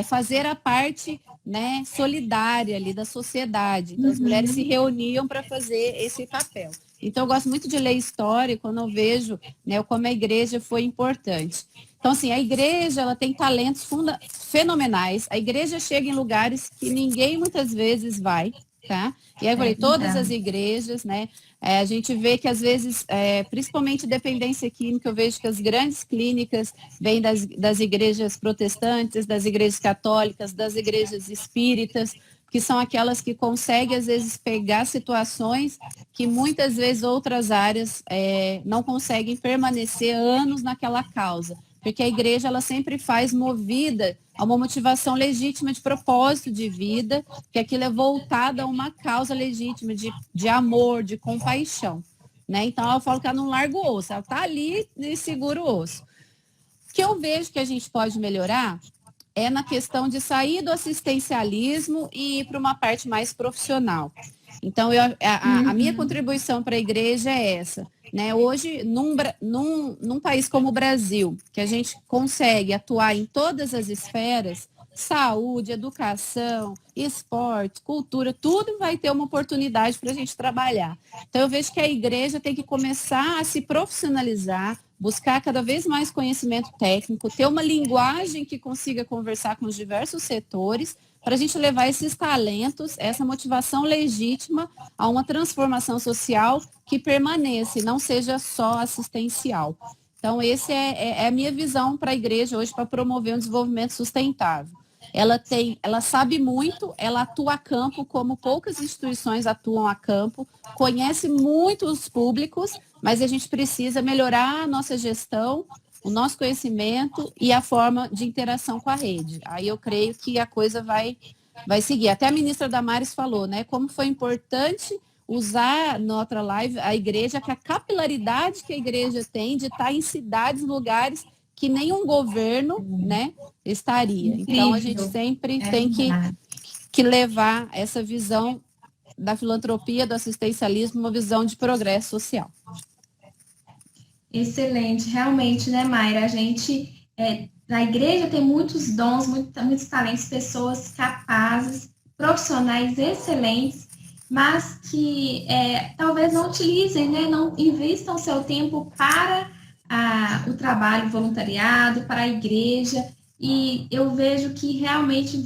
A: fazer a parte, né, solidária ali da sociedade. Então as mulheres se reuniam para fazer esse papel. Então eu gosto muito de ler história quando eu vejo, né, como a igreja foi importante. Então, assim, a igreja ela tem talentos fenomenais. A igreja chega em lugares que ninguém muitas vezes vai, tá? E aí eu falei, todas as igrejas, né? A gente vê que às vezes, principalmente dependência química, eu vejo que as grandes clínicas vêm das igrejas protestantes, das igrejas católicas, das igrejas espíritas, que são aquelas que conseguem, às vezes, pegar situações que muitas vezes outras áreas não conseguem permanecer anos naquela causa. Porque a igreja ela sempre faz movida a uma motivação legítima de propósito de vida, que aquilo é voltado a uma causa legítima de amor, de compaixão. Né? Então, eu falo que ela não larga o osso, ela está ali e segura o osso. O que eu vejo que a gente pode melhorar é na questão de sair do assistencialismo e ir para uma parte mais profissional. Então, a minha contribuição para a igreja é essa. Né? Hoje, num país como o Brasil, que a gente consegue atuar em todas as esferas, saúde, educação, esporte, cultura, tudo vai ter uma oportunidade para a gente trabalhar. Então, eu vejo que a igreja tem que começar a se profissionalizar, buscar cada vez mais conhecimento técnico, ter uma linguagem que consiga conversar com os diversos setores, para a gente levar esses talentos, essa motivação legítima a uma transformação social que permaneça e não seja só assistencial. Então, essa é a minha visão para a igreja hoje, para promover um desenvolvimento sustentável. Ela sabe muito, ela atua a campo como poucas instituições atuam a campo, conhece muito os públicos, mas a gente precisa melhorar a nossa gestão, o nosso conhecimento e a forma de interação com a rede. Aí eu creio que a coisa vai seguir. Até a ministra Damares falou, né, como foi importante usar na outra live a igreja, que a capilaridade que a igreja tem de estar em cidades, lugares que nenhum governo, né, estaria. Então, a gente sempre tem que levar essa visão da filantropia, do assistencialismo, uma visão de progresso social.
B: Excelente, realmente, né, Mayra? A gente, na igreja tem muitos dons, muitos talentos, pessoas capazes, profissionais excelentes, mas que talvez não utilizem, né, não investam seu tempo para o trabalho voluntariado, para a igreja, e eu vejo que realmente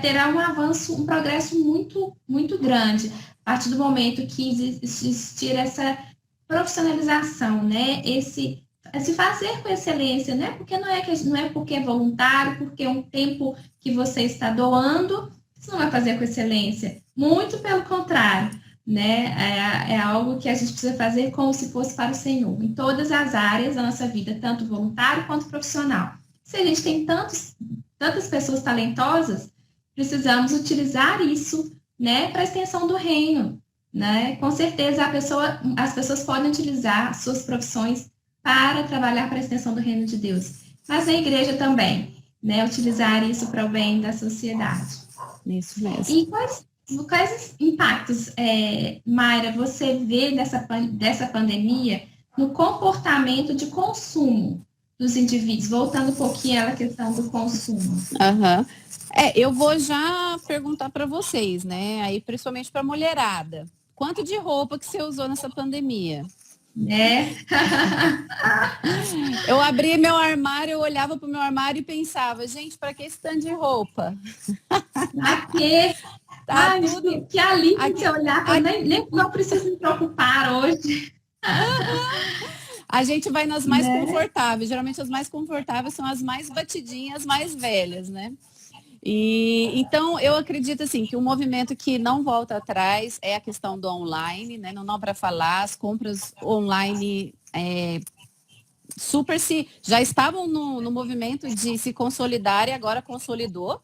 B: terá um avanço, um progresso muito, muito grande, a partir do momento que existir essa profissionalização, né? Se fazer com excelência, né? Porque não é porque é voluntário, porque é um tempo que você está doando, você não vai fazer com excelência. Muito pelo contrário, né? É algo que a gente precisa fazer como se fosse para o Senhor, em todas as áreas da nossa vida, tanto voluntário quanto profissional. Se a gente tem tantas pessoas talentosas, precisamos utilizar isso, né, para a extensão do reino. Né? Com certeza as pessoas podem utilizar suas profissões para trabalhar para a extensão do reino de Deus, mas a igreja também, né? Utilizar isso para o bem da sociedade.
A: Isso mesmo.
B: E quais impactos, Mayra, você vê dessa pandemia no comportamento de consumo dos indivíduos? Voltando um pouquinho à questão do consumo.
A: Uhum. Eu vou já perguntar para vocês, né? Aí, principalmente para a mulherada. Quanto de roupa que você usou nessa pandemia? Eu abria meu armário, eu olhava para o meu armário e pensava, gente, para que esse tanto de roupa?
B: Aqui, tudo... que alívio que você olhar, nem não preciso me preocupar hoje.
A: A gente vai nas mais confortáveis. Geralmente as mais confortáveis são as mais batidinhas, as mais velhas, né? E então eu acredito assim que o movimento que não volta atrás é a questão do online, né? Não dá para falar, as compras online já estavam no movimento de se consolidar e agora consolidou.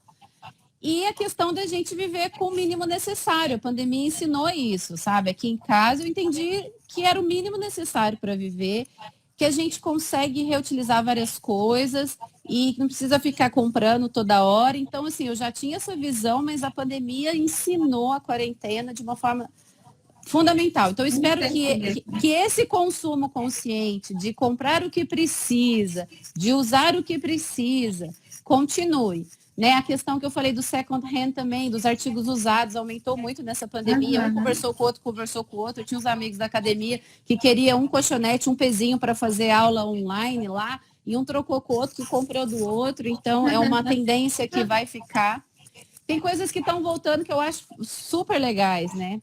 A: E a questão da gente viver com o mínimo necessário. A pandemia ensinou isso, sabe? Aqui em casa eu entendi que era o mínimo necessário para viver, que a gente consegue reutilizar várias coisas, e não precisa ficar comprando toda hora. Então, assim, eu já tinha essa visão, mas a pandemia ensinou a quarentena de uma forma fundamental. Então, eu espero que esse consumo consciente de comprar o que precisa, de usar o que precisa, continue. Né? A questão que eu falei do second hand também, dos artigos usados, aumentou muito nessa pandemia. Um conversou com o outro, conversou com o outro. Eu tinha uns amigos da academia que queriam um colchonete, um pezinho para fazer aula online lá, e um trocou com o outro que comprou do outro. Então, é uma tendência que vai ficar. Tem coisas que estão voltando que eu acho super legais, né?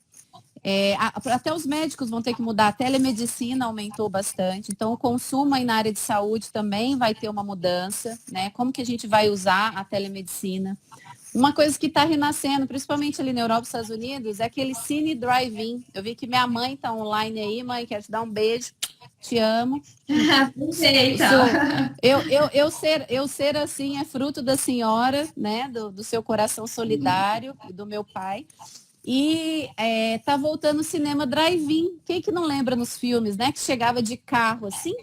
A: Até os médicos vão ter que mudar, a telemedicina aumentou bastante, então o consumo aí na área de saúde também vai ter uma mudança, né? Como que a gente vai usar a telemedicina? Uma coisa que está renascendo, principalmente ali na Europa e Estados Unidos, é aquele Cine Drive-In. Eu vi que minha mãe está online aí, mãe, quero te dar um beijo, te amo. Eu ser assim é fruto da senhora, né? Do seu coração solidário e do meu pai. E tá voltando o cinema drive-in. Quem que não lembra nos filmes, né? Que chegava de carro assim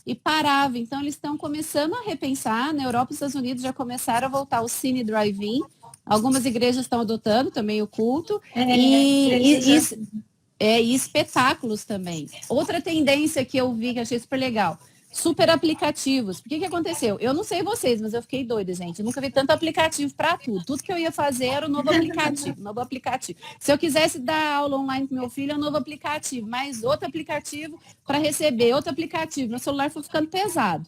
A: e parava. Então eles estão começando a repensar. Na Europa e Estados Unidos já começaram a voltar o cine drive-in. Algumas igrejas estão adotando também o culto. E espetáculos também. Outra tendência que eu vi que achei super legal. Super aplicativos. Por que aconteceu? Eu não sei vocês, mas eu fiquei doida, gente. Eu nunca vi tanto aplicativo para tudo. Tudo que eu ia fazer era o novo aplicativo. Se eu quisesse dar aula online com meu filho, é um novo aplicativo. Mais outro aplicativo para receber, outro aplicativo. Meu celular foi ficando pesado.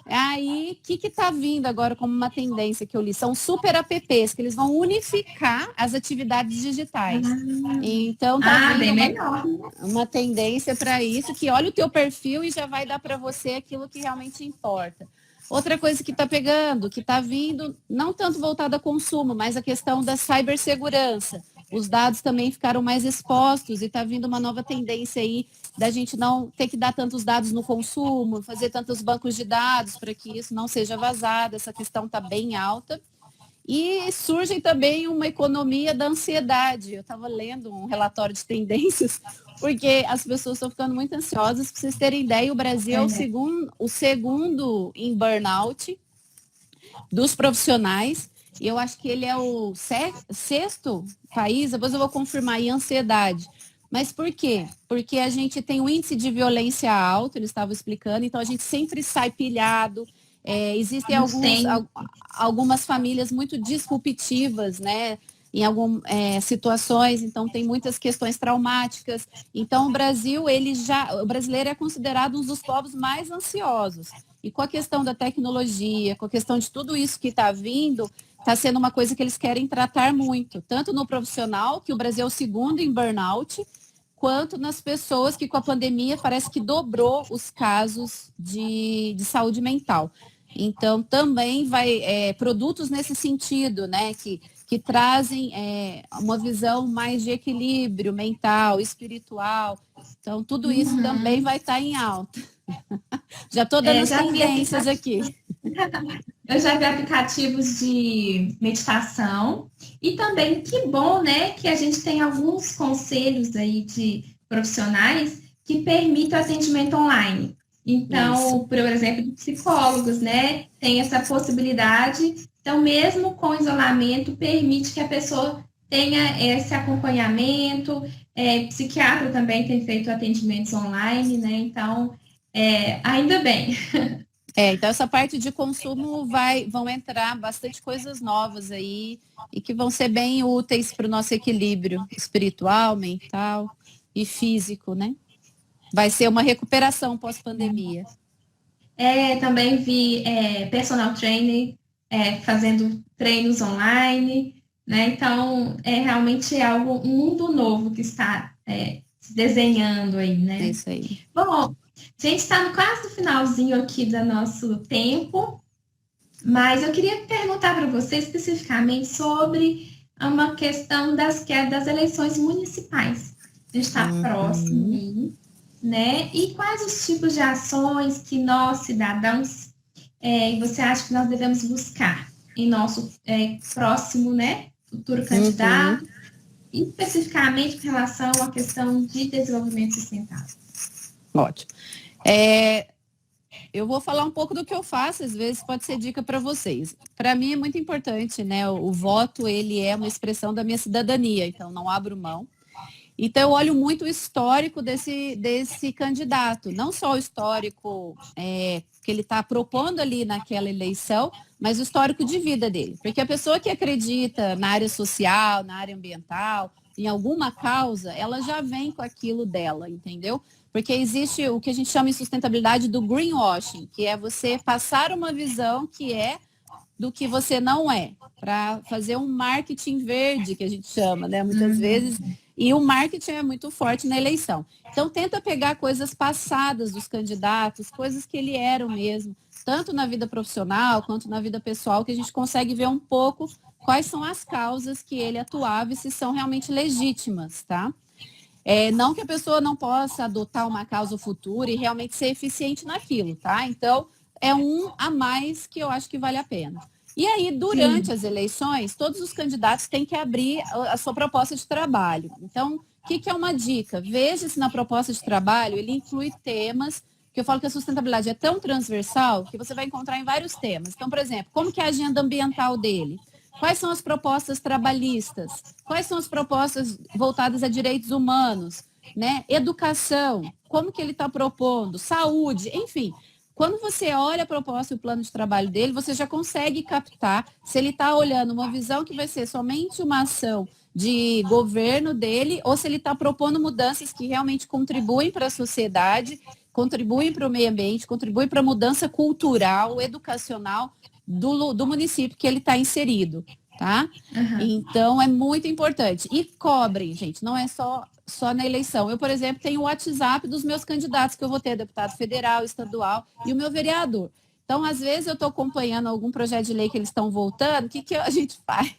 A: Aí, o que está vindo agora como uma tendência que eu li? São super apps, que eles vão unificar as atividades digitais. Então, está vindo uma tendência para isso, que olha o teu perfil e já vai dar para você aquilo que realmente importa. Outra coisa que está pegando, que está vindo, não tanto voltada a consumo, mas a questão da cibersegurança. Os dados também ficaram mais expostos e está vindo uma nova tendência aí da gente não ter que dar tantos dados no consumo, fazer tantos bancos de dados para que isso não seja vazado. Essa questão está bem alta. E surge também uma economia da ansiedade. Eu estava lendo um relatório de tendências, porque as pessoas estão ficando muito ansiosas. Para vocês terem ideia, o Brasil é o segundo em burnout dos profissionais. E eu acho que ele é o sexto país, depois eu vou confirmar, em ansiedade. Mas por quê? Porque a gente tem um índice de violência alto, eles estavam explicando, então a gente sempre sai pilhado. Existem algumas famílias muito disruptivas, né? Em algumas situações, então tem muitas questões traumáticas. Então o brasileiro é considerado um dos povos mais ansiosos. E com a questão da tecnologia, com a questão de tudo isso que está vindo, está sendo uma coisa que eles querem tratar muito, tanto no profissional, que o Brasil é o segundo em burnout, quanto nas pessoas que com a pandemia parece que dobrou os casos de saúde mental. Então, também vai produtos nesse sentido, né, que trazem uma visão mais de equilíbrio mental, espiritual. Então, tudo isso também vai estar em alta. Já estou dando as tendências aqui.
B: Eu já vi aplicativos de meditação e também que bom, né, que a gente tem alguns conselhos aí de profissionais que permitem o atendimento online. Então, por exemplo, psicólogos, né, tem essa possibilidade. Então, mesmo com isolamento, permite que a pessoa tenha esse acompanhamento. Psiquiatra também tem feito atendimentos online, né? Então, ainda bem.
A: Então essa parte de consumo vão entrar bastante coisas novas aí e que vão ser bem úteis para o nosso equilíbrio espiritual, mental e físico, né? Vai ser uma recuperação pós-pandemia.
B: Também vi personal trainer fazendo treinos online, né? Então, realmente algo, um mundo novo que está se desenhando aí, né?
A: É isso aí.
B: Bom, a gente está quase no finalzinho aqui do nosso tempo, mas eu queria perguntar para você especificamente sobre uma questão das eleições municipais. A gente está próximo aí, né? E quais os tipos de ações que nós, cidadãos, você acha que nós devemos buscar em nosso próximo, né, futuro candidato, especificamente com relação à questão de desenvolvimento sustentável?
A: Ótimo. Eu vou falar um pouco do que eu faço, às vezes pode ser dica para vocês. Para mim é muito importante, né? O voto, ele é uma expressão da minha cidadania, então não abro mão. Então, eu olho muito o histórico desse candidato, não só o histórico que ele está propondo ali naquela eleição, mas o histórico de vida dele. Porque a pessoa que acredita na área social, na área ambiental, em alguma causa, ela já vem com aquilo dela, entendeu? Porque existe o que a gente chama em sustentabilidade do greenwashing, que é você passar uma visão que é do que você não é, para fazer um marketing verde, que a gente chama, né? Muitas vezes. E o marketing é muito forte na eleição. Então, tenta pegar coisas passadas dos candidatos, coisas que ele eram mesmo, tanto na vida profissional quanto na vida pessoal, que a gente consegue ver um pouco quais são as causas que ele atuava e se são realmente legítimas, tá? Não que a pessoa não possa adotar uma causa futura e realmente ser eficiente naquilo, tá? Então, é um a mais que eu acho que vale a pena. E aí, durante as eleições, todos os candidatos têm que abrir a sua proposta de trabalho. Então, o que é uma dica? Veja se na proposta de trabalho ele inclui temas, que eu falo que a sustentabilidade é tão transversal que você vai encontrar em vários temas. Então, por exemplo, como que é a agenda ambiental dele? Quais são as propostas trabalhistas? Quais são as propostas voltadas a direitos humanos? Né? Educação, como que ele está propondo? Saúde, enfim. Quando você olha a proposta e o plano de trabalho dele, você já consegue captar se ele está olhando uma visão que vai ser somente uma ação de governo dele ou se ele está propondo mudanças que realmente contribuem para a sociedade, contribuem para o meio ambiente, contribuem para a mudança cultural, educacional do município que ele está inserido, tá? Então, é muito importante. E cobrem, gente, não é só na eleição. Eu, por exemplo, tenho o WhatsApp dos meus candidatos que eu vou ter, deputado federal, estadual e o meu vereador. Então, às vezes, eu estou acompanhando algum projeto de lei que eles estão voltando, o que a gente faz?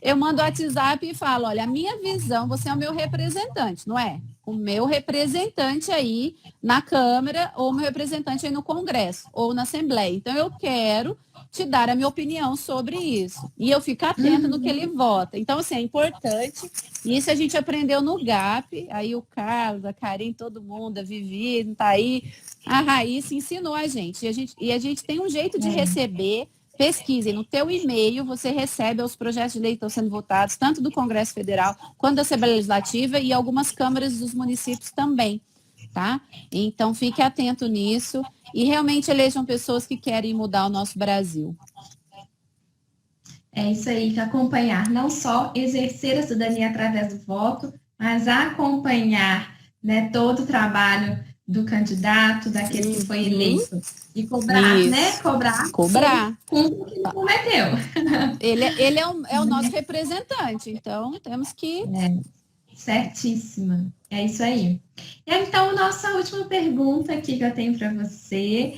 A: Eu mando o WhatsApp e falo, olha, a minha visão, você é o meu representante, não é? O meu representante aí na Câmara ou o meu representante aí no Congresso ou na Assembleia. Então, eu quero te dar a minha opinião sobre isso. E eu fico atenta no que ele vota. Então, assim, é importante. Isso a gente aprendeu no GAP. Aí o Carlos, a Karim, todo mundo, a Vivi, não tá aí. A Raíssa ensinou a gente. E a gente tem um jeito de receber. Pesquisem, no teu e-mail você recebe os projetos de lei que estão sendo votados, tanto do Congresso Federal quanto da Assembleia Legislativa e algumas câmaras dos municípios também, tá? Então, fique atento nisso e realmente elejam pessoas que querem mudar o nosso Brasil.
B: É isso aí, que acompanhar, não só exercer a cidadania através do voto, mas acompanhar, né, todo o trabalho do candidato, daquele que foi eleito. E cobrar, né? Cobrar. Com o que ele prometeu.
A: Ele é o nosso representante, então temos que...
B: Certíssima. É isso aí. E então, nossa última pergunta aqui que eu tenho para você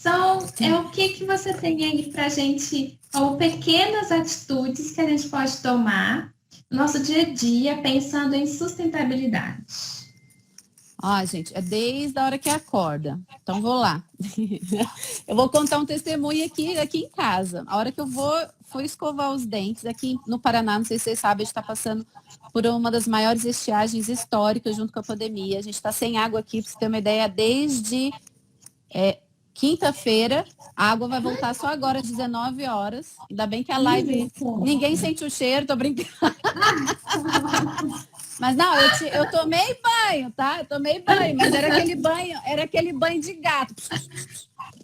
B: o que você tem aí para a gente, ou pequenas atitudes que a gente pode tomar no nosso dia a dia pensando em sustentabilidade.
A: Gente, é desde a hora que acorda. Então, vou lá. Eu vou contar um testemunho aqui em casa. A hora que eu fui escovar os dentes, aqui no Paraná, não sei se vocês sabem, a gente está passando por uma das maiores estiagens históricas junto com a pandemia. A gente está sem água aqui, para você ter uma ideia, desde quinta-feira. A água vai voltar só agora, às 19 horas. Ainda bem que a live... Ninguém sente o cheiro, tô brincando. Mas não, eu tomei banho, tá? Eu tomei banho, mas era aquele banho de gato.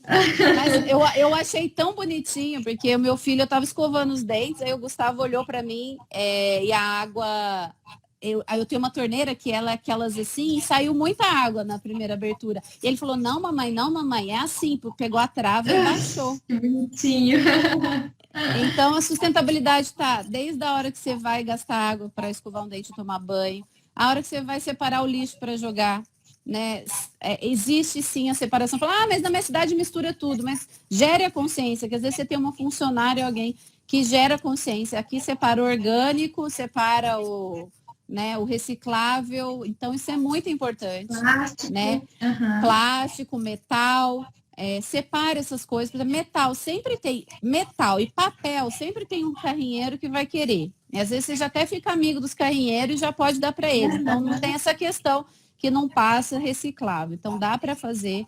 A: Mas eu achei tão bonitinho, porque o meu filho, eu tava escovando os dentes, aí o Gustavo olhou para mim e a água... Aí eu tenho uma torneira que ela é aquelas assim, e saiu muita água na primeira abertura. E ele falou, não, mamãe, é assim, pegou a trava e baixou.
B: Que bonitinho.
A: Então, a sustentabilidade está desde a hora que você vai gastar água para escovar um dente e tomar banho, a hora que você vai separar o lixo para jogar, né? Existe sim a separação. Fala, mas na minha cidade mistura tudo, mas gere a consciência, que às vezes você tem uma funcionária, alguém que gera consciência. Aqui separa o orgânico, separa o reciclável, então isso é muito importante.
B: Plástico,
A: né? Plástico, metal... separe essas coisas, por exemplo, metal e papel, sempre tem um carrinheiro que vai querer. E às vezes você já até fica amigo dos carrinheiros e já pode dar para eles. Então não tem essa questão que não passa reciclável. Então dá para fazer.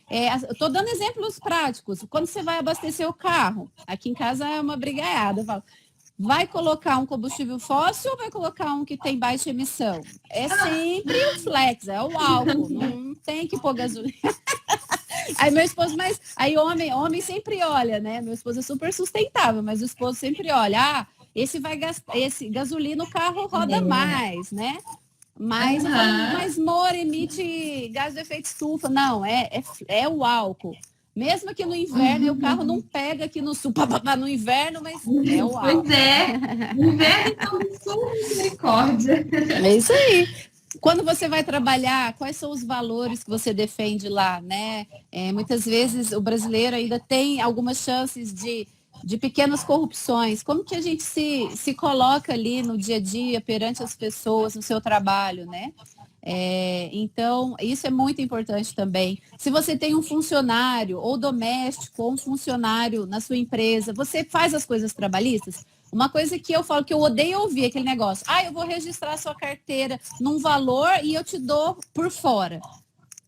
A: eu estou dando exemplos práticos. Quando você vai abastecer o carro, aqui em casa é uma brigaiada, eu falo, vai colocar um combustível fóssil ou vai colocar um que tem baixa emissão? É sempre o flex, é o álcool, não tem que pôr gasolina. Aí meu esposo, mas aí homem sempre olha, né? Meu esposo é super sustentável, mas o esposo sempre olha, esse vai gastar, esse gasolina o carro roda mais, né? Mas eu falo, mas Mora emite gás de efeito estufa. Não, é o álcool. Mesmo que no inverno, o carro não pega aqui no sul, no inverno, mas é o álcool.
B: Pois é, no inverno então do sul, misericórdia.
A: É isso aí. Quando você vai trabalhar, quais são os valores que você defende lá, né? Muitas vezes o brasileiro ainda tem algumas chances de pequenas corrupções. Como que a gente se coloca ali no dia a dia perante as pessoas, no seu trabalho, né? Então, isso é muito importante também. Se você tem um funcionário ou doméstico ou um funcionário na sua empresa, você faz as coisas trabalhistas? Uma coisa que eu falo que eu odeio ouvir aquele negócio. Eu vou registrar a sua carteira num valor e eu te dou por fora.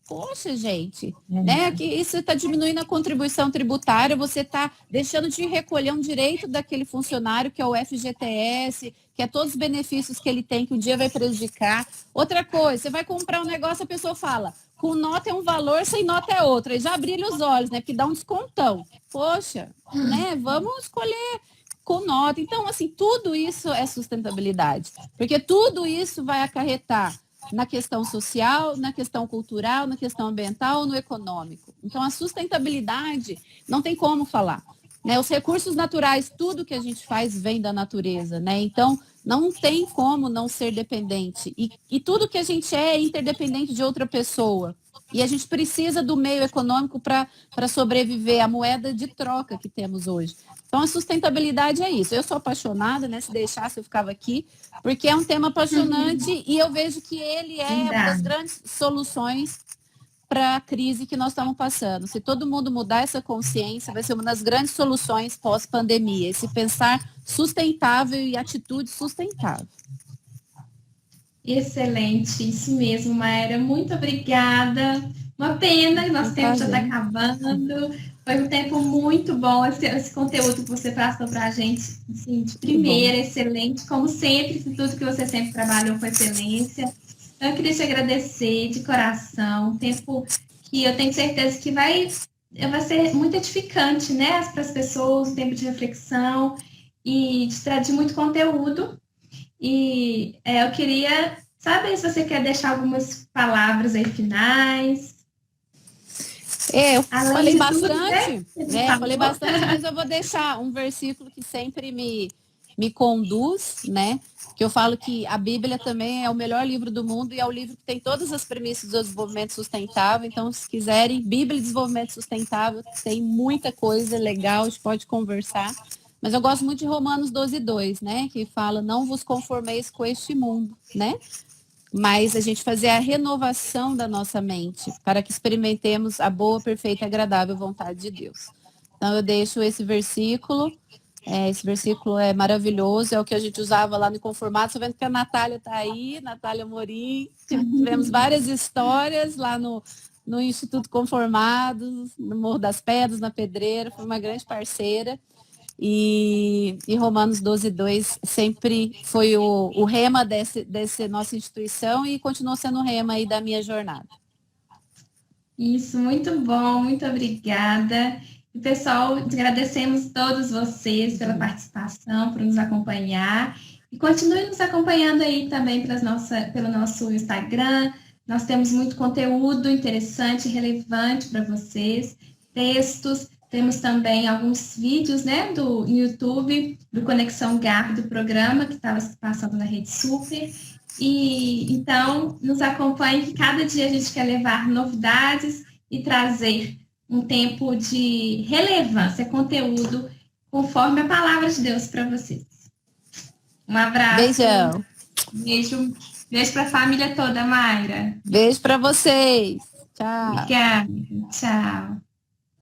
A: Poxa, gente, né? Que isso está diminuindo a contribuição tributária, você está deixando de recolher um direito daquele funcionário, que é o FGTS, que é todos os benefícios que ele tem, que um dia vai prejudicar. Outra coisa, você vai comprar um negócio, a pessoa fala, com nota é um valor, sem nota é outra. E já brilha os olhos, né? Porque dá um descontão. Poxa, né? Vamos escolher com nota. Então, assim, tudo isso é sustentabilidade, porque tudo isso vai acarretar na questão social, na questão cultural, na questão ambiental, no econômico. Então, a sustentabilidade não tem como falar. Né? Os recursos naturais, tudo que a gente faz vem da natureza, né? Então, não tem como não ser dependente. E tudo que a gente é interdependente de outra pessoa. E a gente precisa do meio econômico para sobreviver, a moeda de troca que temos hoje. Então, a sustentabilidade é isso. Eu sou apaixonada, né? Se deixasse, eu ficava aqui, porque é um tema apaixonante e eu vejo que ele é uma das grandes soluções para a crise que nós estamos passando. Se todo mundo mudar essa consciência, vai ser uma das grandes soluções pós-pandemia, esse pensar sustentável e atitude sustentável.
B: Excelente, isso mesmo, Mayra. Muito obrigada. Uma pena que nosso tempo já está acabando. Foi um tempo muito bom esse conteúdo que você passou para a gente, assim, de primeira, excelente. Como sempre, tudo que você sempre trabalhou com excelência. Então, eu queria te agradecer de coração. Um tempo que eu tenho certeza que vai ser muito edificante, né, para as pessoas, um tempo de reflexão e de trazer muito conteúdo. E eu queria saber se você quer deixar algumas palavras aí finais.
A: Eu falei bastante, falei bastante, mas eu vou deixar um versículo que sempre me conduz, né? Que eu falo que a Bíblia também é o melhor livro do mundo e é o livro que tem todas as premissas do desenvolvimento sustentável. Então, se quiserem, Bíblia e Desenvolvimento Sustentável, tem muita coisa legal, a gente pode conversar. Mas eu gosto muito de Romanos 12:2, né? Que fala, não vos conformeis com este mundo, né? Mas a gente fazer a renovação da nossa mente para que experimentemos a boa, perfeita e agradável vontade de Deus. Então eu deixo esse versículo é maravilhoso, é o que a gente usava lá no Conformado. Estou vendo que a Natália está aí, Natália Morim, tivemos várias histórias lá no Instituto Conformados, no Morro das Pedras, na Pedreira, foi uma grande parceira. E Romanos 12:2 sempre foi o rema dessa nossa instituição e continua sendo o rema aí da minha jornada.
B: Isso, muito bom, muito obrigada. E, pessoal, agradecemos todos vocês pela participação, por nos acompanhar. E continue nos acompanhando aí também pelo nosso Instagram. Nós temos muito conteúdo interessante e relevante para vocês, textos. Temos também alguns vídeos, né, do YouTube, do Conexão GAP, do programa que estava passando na Rede Super. E então, nos acompanhe, que cada dia a gente quer levar novidades e trazer um tempo de relevância, conteúdo, conforme a palavra de Deus para vocês. Um abraço.
A: Beijão.
B: Beijo para a família toda, Mayra.
A: Beijo para vocês. Tchau.
B: Obrigada. Tchau.